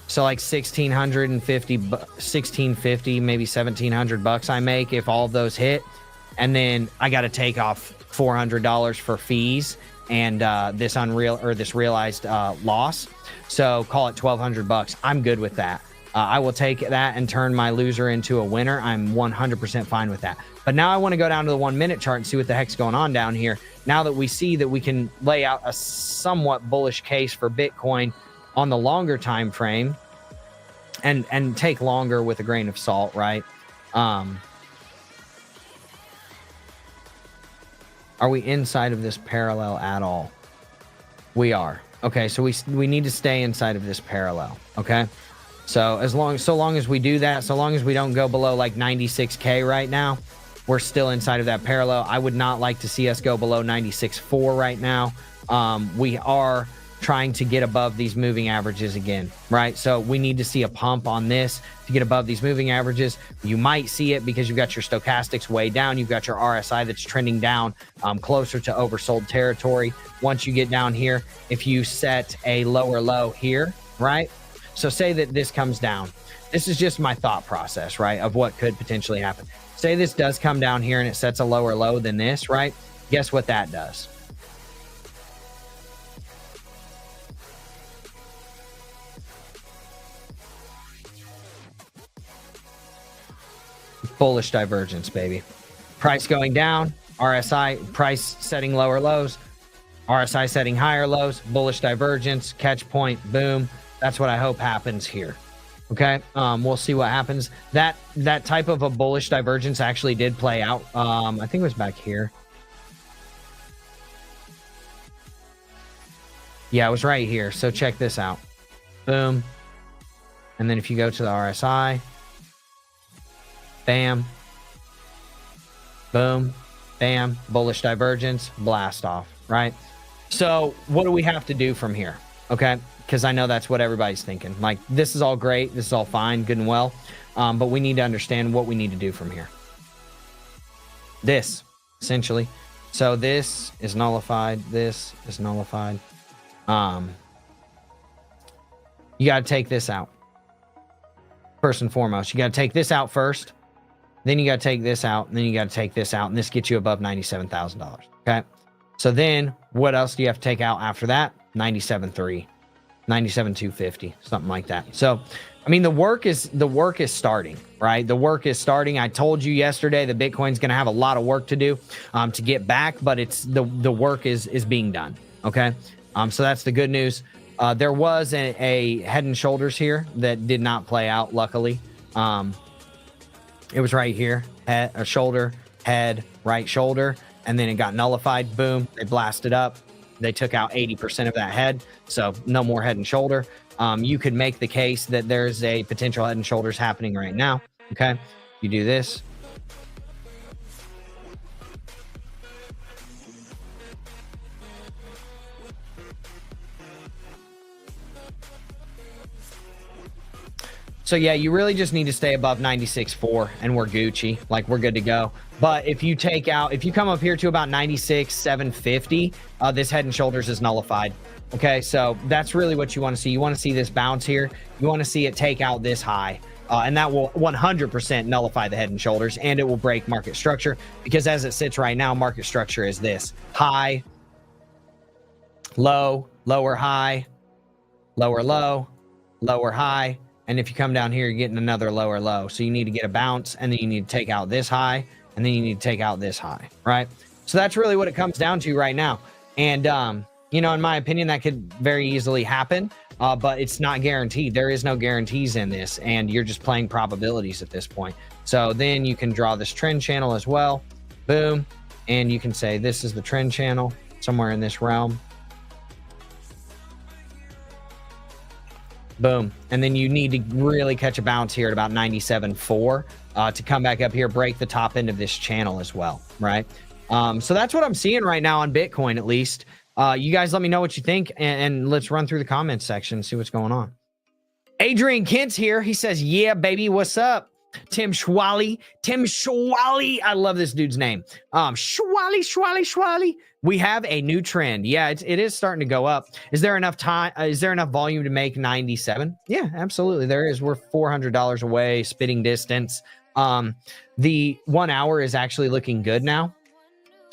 So like 1650, maybe $1,700 I make if all of those hit. And then I got to take off $400 for fees and this realized loss. So call it $1,200. I'm good with that. I will take that and turn my loser into a winner. I'm 100% fine with that. But now I want to go down to the 1 minute chart and see what the heck's going on down here. Now that we see that we can lay out a somewhat bullish case for Bitcoin on the longer time frame, and take longer with a grain of salt, right? Are we inside of this parallel at all? We are. Okay, so we need to stay inside of this parallel. Okay, so so long as we do that, so long as we don't go below like 96K right now, we're still inside of that parallel. I would not like to see us go below 96.4 right now. We are trying to get above these moving averages again, right? So we need to see a pump on this to get above these moving averages. You might see it because you've got your stochastics way down. You've got your RSI that's trending down closer to oversold territory. Once you get down here, if you set a lower low here, right? So say that this comes down. This is just my thought process, right? Of what could potentially happen. Say this does come down here and it sets a lower low than this, right? Guess what that does? Bullish divergence, baby. Price going down, RSI, price setting lower lows, RSI setting higher lows, bullish divergence, catch point, boom. That's what I hope happens here. Okay, we'll see what happens. That type of a bullish divergence actually did play out. I think it was back here. Yeah, it was right here. So check this out. Boom. And then if you go to the RSI, bam, boom, bam, bullish divergence, blast off, right? So what do we have to do from here? Okay, because I know that's what everybody's thinking. Like, this is all great, this is all fine, good and well, but we need to understand what we need to do from here. This, essentially. So this is nullified, this is nullified. You got to take this out. First and foremost, you got to take this out first. Then you got to take this out, and then you got to take this out, and this gets you above $97,000. Okay. So then what else do you have to take out after that? 97.3, 97.250, something like that. So, I mean, the work is starting, right? The work is starting. I told you yesterday that Bitcoin's going to have a lot of work to do to get back, but it's the work is being done. Okay. So that's the good news. There was a head and shoulders here that did not play out, luckily. It was right here, head, a shoulder, head, right shoulder, and then it got nullified. Boom, they blasted up. They took out 80% of that head, so no more head and shoulder. You could make the case that there's a potential head and shoulders happening right now. Okay, you do this. So yeah, you really just need to stay above 96.4 and we're Gucci, like we're good to go. But if you come up here to about 96.750, this head and shoulders is nullified. Okay, so that's really what you want to see. You want to see this bounce here. You want to see it take out this high. And that will 100% nullify the head and shoulders, and it will break market structure, because as it sits right now, market structure is this: high, low, lower high, lower low, lower high. And if you come down here, you're getting another lower low. So you need to get a bounce, and then you need to take out this high, and then you need to take out this high, right? So that's really what it comes down to right now. And, you know, in my opinion, that could very easily happen, but it's not guaranteed. There is no guarantees in this, and you're just playing probabilities at this point. So then you can draw this trend channel as well. Boom. And you can say this is the trend channel somewhere in this realm. Boom. And then you need to really catch a bounce here at about 97.4 to come back up here, break the top end of this channel as well, right? So that's what I'm seeing right now on Bitcoin, at least. You guys let me know what you think, and let's run through the comments section and see what's going on. Adrian Kent's here. He says, yeah, baby, what's up? Tim Schwally. I love this dude's name. Schwally. We have a new trend. Yeah, it is starting to go up. Is there enough time? Is there enough volume to make 97? Yeah, absolutely. There is. We're $400 away, spitting distance. The 1 hour is actually looking good now.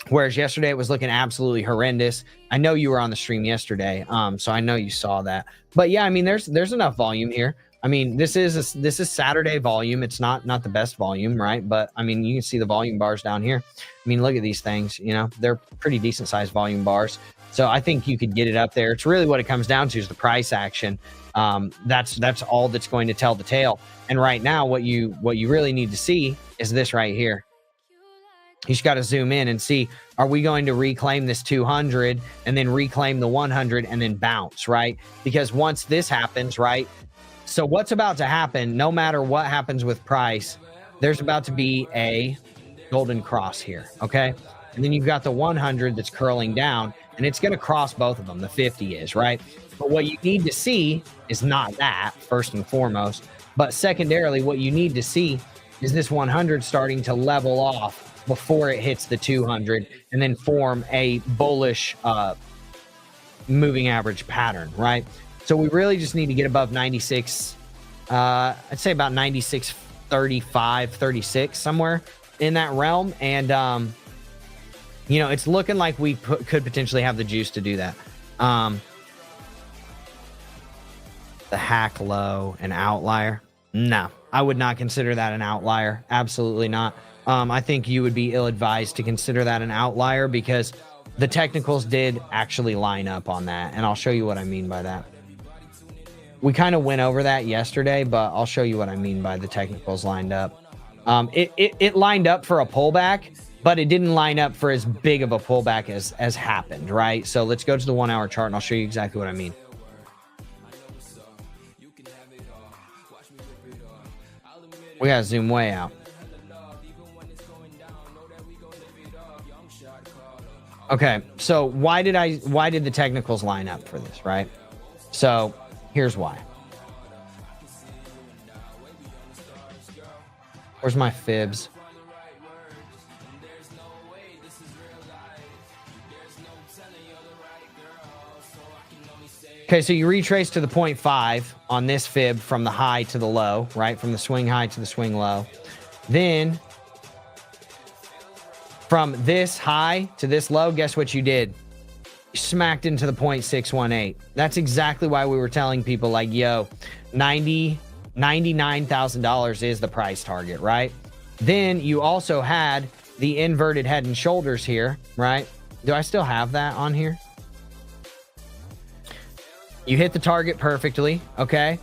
Whereas yesterday it was looking absolutely horrendous. I know you were on the stream yesterday, so I know you saw that. But yeah, I mean, there's enough volume here. I mean, this is Saturday volume. It's not the best volume, right? But I mean, you can see the volume bars down here. I mean, look at these things. You know, they're pretty decent sized volume bars. So I think you could get it up there. It's really what it comes down to is the price action. That's all that's going to tell the tale. And right now, what you really need to see is this right here. You just got to zoom in and see, are we going to reclaim this 200 and then reclaim the 100 and then bounce, right? Because once this happens, right? So what's about to happen, no matter what happens with price, there's about to be a golden cross here, okay? And then you've got the 100 that's curling down, and it's going to cross both of them. The 50 is, right? But what you need to see is not that, first and foremost, but secondarily, what you need to see is this 100 starting to level off before it hits the 200 and then form a bullish moving average pattern, right? So we really just need to get above 96. I'd say about 96, 35, 36, somewhere in that realm. And, you know, it's looking like we could potentially have the juice to do that. The hack low, an outlier. No, I would not consider that an outlier. Absolutely not. I think you would be ill-advised to consider that an outlier because the technicals did actually line up on that. And I'll show you what I mean by that. We kind of went over that yesterday, but I'll show you what I mean by the technicals lined up. It lined up for a pullback, but it didn't line up for as big of a pullback as happened, right? So let's go to the 1 hour chart and I'll show you exactly what I mean. We gotta zoom way out. Okay, so why did the technicals line up for this, right? So here's why. Where's my fibs? Okay, so you retrace to the 0.5 on this fib from the high to the low, right? From the swing high to the swing low. Then from this high to this low, guess what you did? You smacked into the 0.618. That's exactly why we were telling people like, yo, $99,000 is the price target, right? Then you also had the inverted head and shoulders here, right? Do I still have that on here? You hit the target perfectly, okay?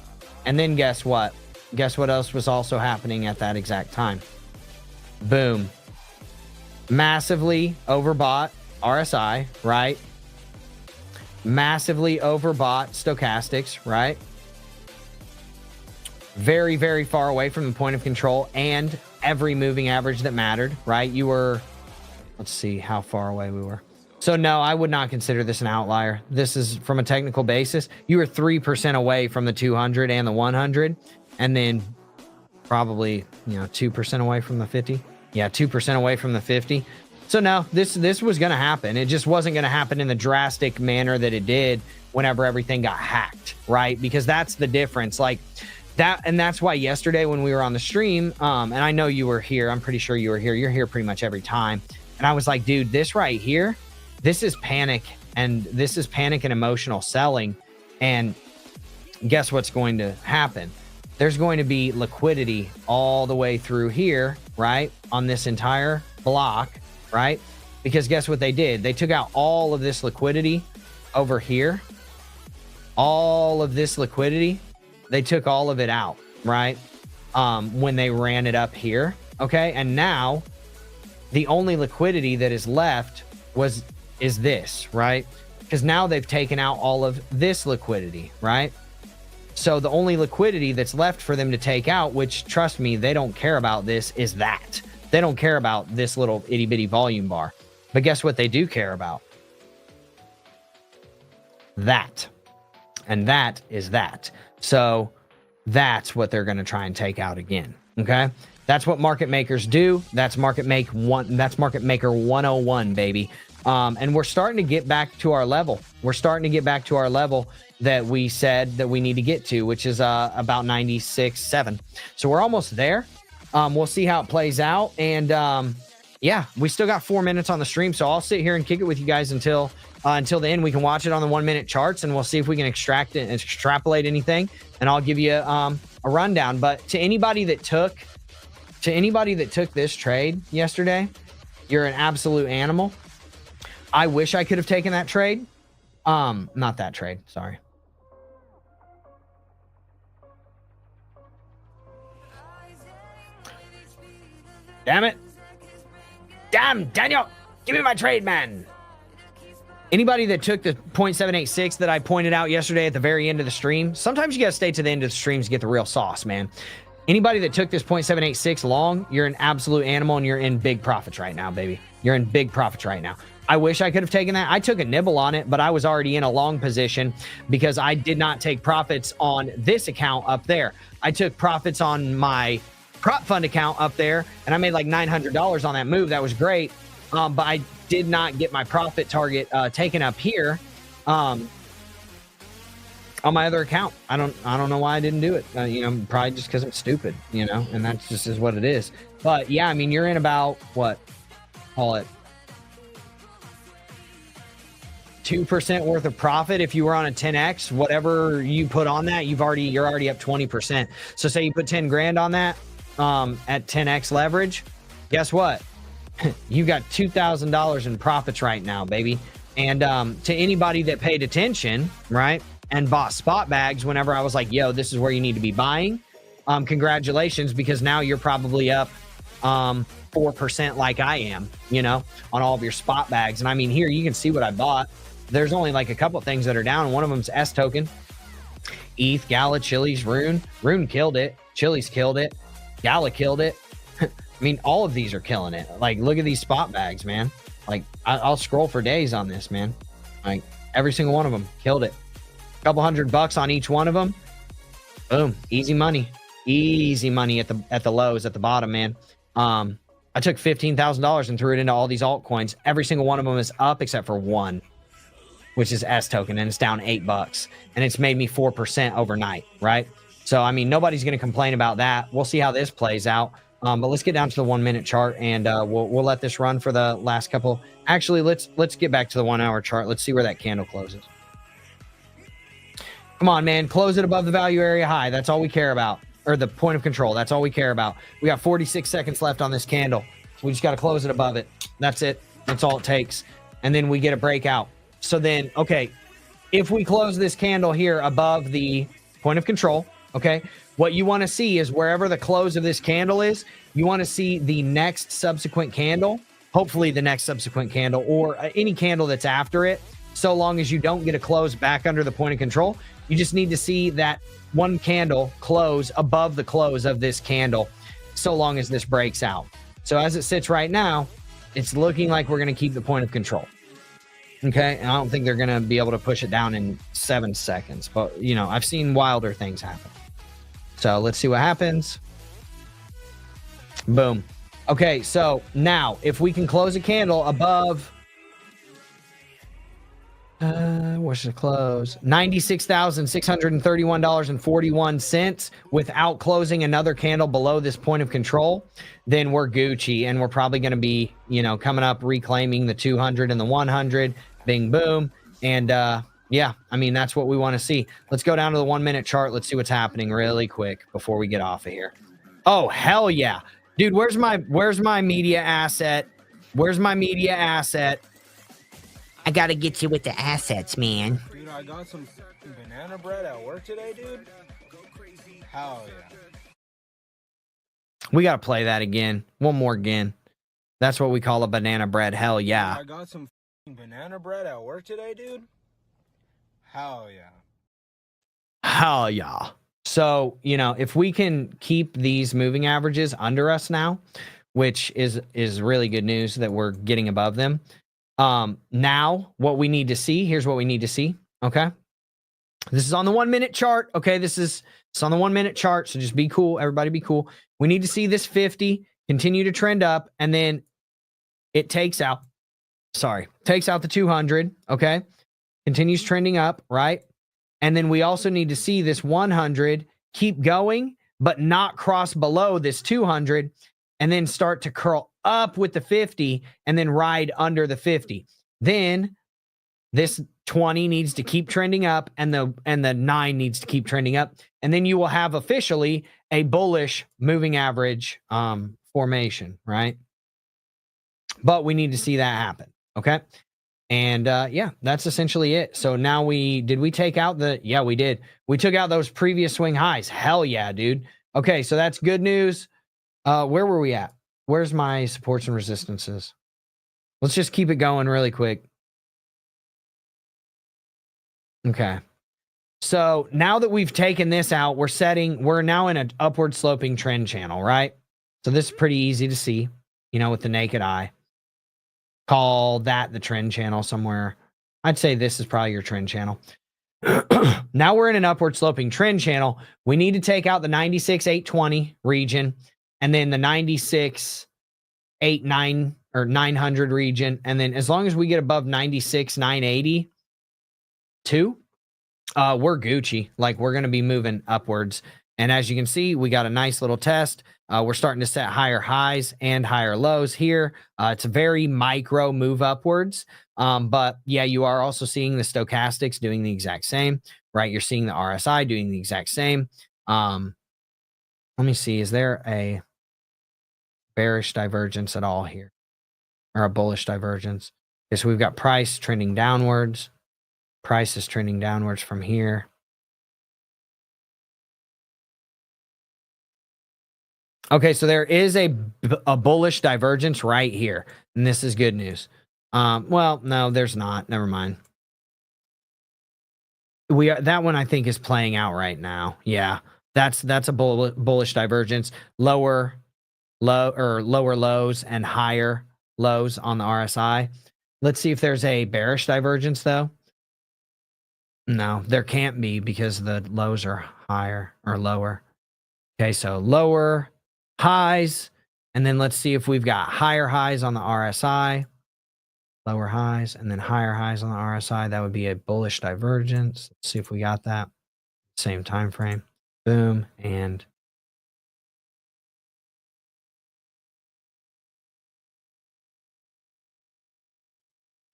And then guess what? Guess what else was also happening at that exact time? Boom. Massively overbought RSI, right? Massively overbought stochastics, right? Very, very far away from the point of control and every moving average that mattered, right? You were, let's see how far away we were. So no, I would not consider this an outlier. This is from a technical basis. You were 3% away from the 200 and the 100, and then probably, 2% away from the 50. Yeah, 2% away from the 50. So no, this was going to happen. It just wasn't going to happen in the drastic manner that it did whenever everything got hacked, right? Because that's the difference. Like that, and that's why yesterday when we were on the stream, and I know you were here. I'm pretty sure you were here. You're here pretty much every time. And I was like, dude, this right here, this is panic, and this is panic and emotional selling. And guess what's going to happen? There's going to be liquidity all the way through here, right? On this entire block, right? Because guess what they did? They took out all of this liquidity over here. All of this liquidity, they took all of it out, right? When they ran it up here, okay? And now the only liquidity that is left is this, right? Because now they've taken out all of this liquidity, right? So the only liquidity that's left for them to take out, which trust me, they don't care about this, is that. They don't care about this little itty bitty volume bar. But guess what they do care about? That. And that is that. So that's what they're going to try and take out again. Okay. That's what market makers do. That's market maker 101, baby. And we're starting to get back to our level. We're starting to get back to our level that we said that we need to get to, which is about 96.7. So we're almost there. We'll see how it plays out. And yeah, we still got 4 minutes on the stream. So I'll sit here and kick it with you guys until the end. We can watch it on the 1 minute charts and we'll see if we can extract it and extrapolate anything. And I'll give you a rundown. But to anybody that took this trade yesterday, you're an absolute animal. I wish I could have taken that trade. Not that trade. Sorry. Damn it. Damn, Daniel. Give me my trade, man. Anybody that took the 0.786 that I pointed out yesterday at the very end of the stream, sometimes you got to stay to the end of the streams to get the real sauce, man. Anybody that took this 0.786 long, you're an absolute animal and you're in big profits right now, baby. You're in big profits right now. I wish I could have taken that. I took a nibble on it, but I was already in a long position because I did not take profits on this account up there. I took profits on my prop fund account up there, and I made like $900 on that move. That was great, but I did not get my profit target taken up here on my other account. I don't know why I didn't do it. Probably just because I'm stupid, and that's just is what it is. But yeah, I mean, you're in about what? Call it 2% worth of profit. If you were on a 10x, whatever you put on that, you're already up 20%. So say you put 10 grand on that at 10x leverage, guess what? You got $2,000 in profits right now, baby. And to anybody that paid attention, right, and bought spot bags whenever I was like, yo, this is where you need to be buying, congratulations, because now you're probably up 4% like I am, on all of your spot bags. And I mean, here you can see what I bought. There's only like a couple things that are down. One of them's S token, ETH, Gala, Chili's, Rune. Rune killed it. Chili's killed it. Gala killed it. I mean, all of these are killing it. Like, look at these spot bags, man. Like, I'll scroll for days on this, man. Like, every single one of them killed it. A couple $100 on each one of them. Boom, easy money. Easy money at the lows at the bottom, man. I took $15,000 and threw it into all these altcoins. Every single one of them is up except for one, which is S token, and it's down $8, and it's made me 4% overnight, right? So I mean, nobody's going to complain about that. We'll see how this plays out. But let's get down to the 1 minute chart, and we'll let this run for the last couple. Actually, let's get back to the 1 hour chart. Let's see where that candle closes. Come on, man, close it above the value area high. That's all we care about, or the point of control. That's all we care about. We got 46 seconds left on this candle. We just got to close it above it. That's it. That's all it takes. And then we get a breakout. So then, okay, if we close this candle here above the point of control, okay, what you want to see is wherever the close of this candle is, you want to see the next subsequent candle, hopefully the next subsequent candle, or any candle that's after it, so long as you don't get a close back under the point of control. You just need to see that one candle close above the close of this candle, so long as this breaks out. So as it sits right now, it's looking like we're going to keep the point of control. Okay, and I don't think they're going to be able to push it down in 7 seconds, but I've seen wilder things happen. So let's see what happens. Boom. Okay, so now if we can close a candle above, what's the close? $96,631.41 without closing another candle below this point of control, then we're Gucci, and we're probably going to be, coming up reclaiming the 200 and the 100. Bing, boom. And yeah, I mean, that's what we want to see. Let's go down to the 1 minute chart. Let's see what's happening really quick before we get off of here. Oh, hell yeah. Dude, where's my media asset? Where's my media asset? I gotta get you with the assets, man. Dude, I got some banana bread at work today, dude. Hell yeah. We gotta play that again. One more again. That's what we call a banana bread. Hell yeah. Dude, I got some banana bread at work today, dude. Hell yeah. Hell yeah. So, if we can keep these moving averages under us now, which is really good news that we're getting above them. Now what we need to see, here's what we need to see. Okay. This is on the 1 minute chart. Okay. It's on the 1 minute chart. So just be cool. Everybody be cool. We need to see this 50 continue to trend up, and then it takes out the 200. Okay. Continues trending up. Right. And then we also need to see this 100 keep going, but not cross below this 200, and then start to curl up with the 50 and then ride under the 50. Then this 20 needs to keep trending up, and the 9 needs to keep trending up. And then you will have officially a bullish moving average formation, right? But we need to see that happen. Okay. And yeah, that's essentially it. So now did we take out yeah, we did. We took out those previous swing highs. Hell yeah, dude. Okay. So that's good news. Where were we at? Where's my supports and resistances? Let's just keep it going really quick. Okay. So now that we've taken this out, we're now in an upward sloping trend channel, right? So this is pretty easy to see, with the naked eye. Call that the trend channel somewhere. I'd say this is probably your trend channel. Now we're in an upward sloping trend channel. We need to take out the 96,820 region, and then the 96,89 or 900 region. And then as long as we get above 96,982, we're Gucci. Like, we're going to be moving upwards. And as you can see, we got a nice little test. We're starting to set higher highs and higher lows here. It's a very micro move upwards. But yeah, you are also seeing the stochastics doing the exact same, right? You're seeing the RSI doing the exact same. Let me see. Is there a bearish divergence at all here, or a bullish divergence? Okay, so we've got price trending downwards. Price is trending downwards from here. Okay, so there is a bullish divergence right here, and this is good news. Well, no, there's not. Never mind. That one I think is playing out right now. Yeah, that's a bullish divergence. Lower lows and higher lows on the RSI. Let's see if there's a bearish divergence though. No, there can't be because the lows are higher or lower. Okay, so lower highs, and then let's see if we've got higher highs on the RSI, lower highs, and then higher highs on the RSI. That would be a bullish divergence. Let's see if we got that. Same time frame. Boom, and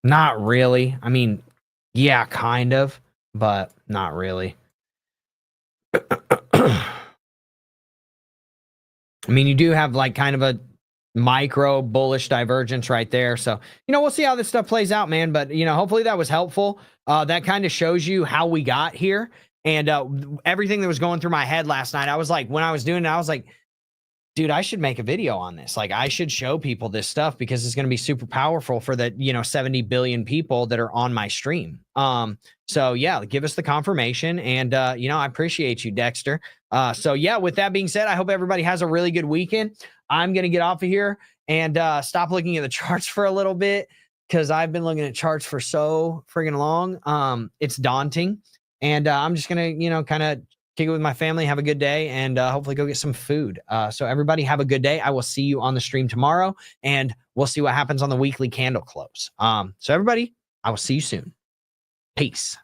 not really. I mean, yeah, kind of, but not really. I mean, you do have like kind of a micro bullish divergence right there. So, we'll see how this stuff plays out, man. But, hopefully that was helpful. That kind of shows you how we got here. And everything that was going through my head last night, I was like, when I was doing it, I was like, dude, I should make a video on this. Like, I should show people this stuff because it's going to be super powerful for the, 70 billion people that are on my stream. So yeah, give us the confirmation. And, I appreciate you, Dexter. So yeah, with that being said, I hope everybody has a really good weekend. I'm going to get off of here and stop looking at the charts for a little bit, because I've been looking at charts for so friggin' long. It's daunting. And I'm just going to, kind of kick it with my family, have a good day, and hopefully go get some food. So everybody have a good day. I will see you on the stream tomorrow, and we'll see what happens on the weekly candle close. So everybody, I will see you soon. Peace.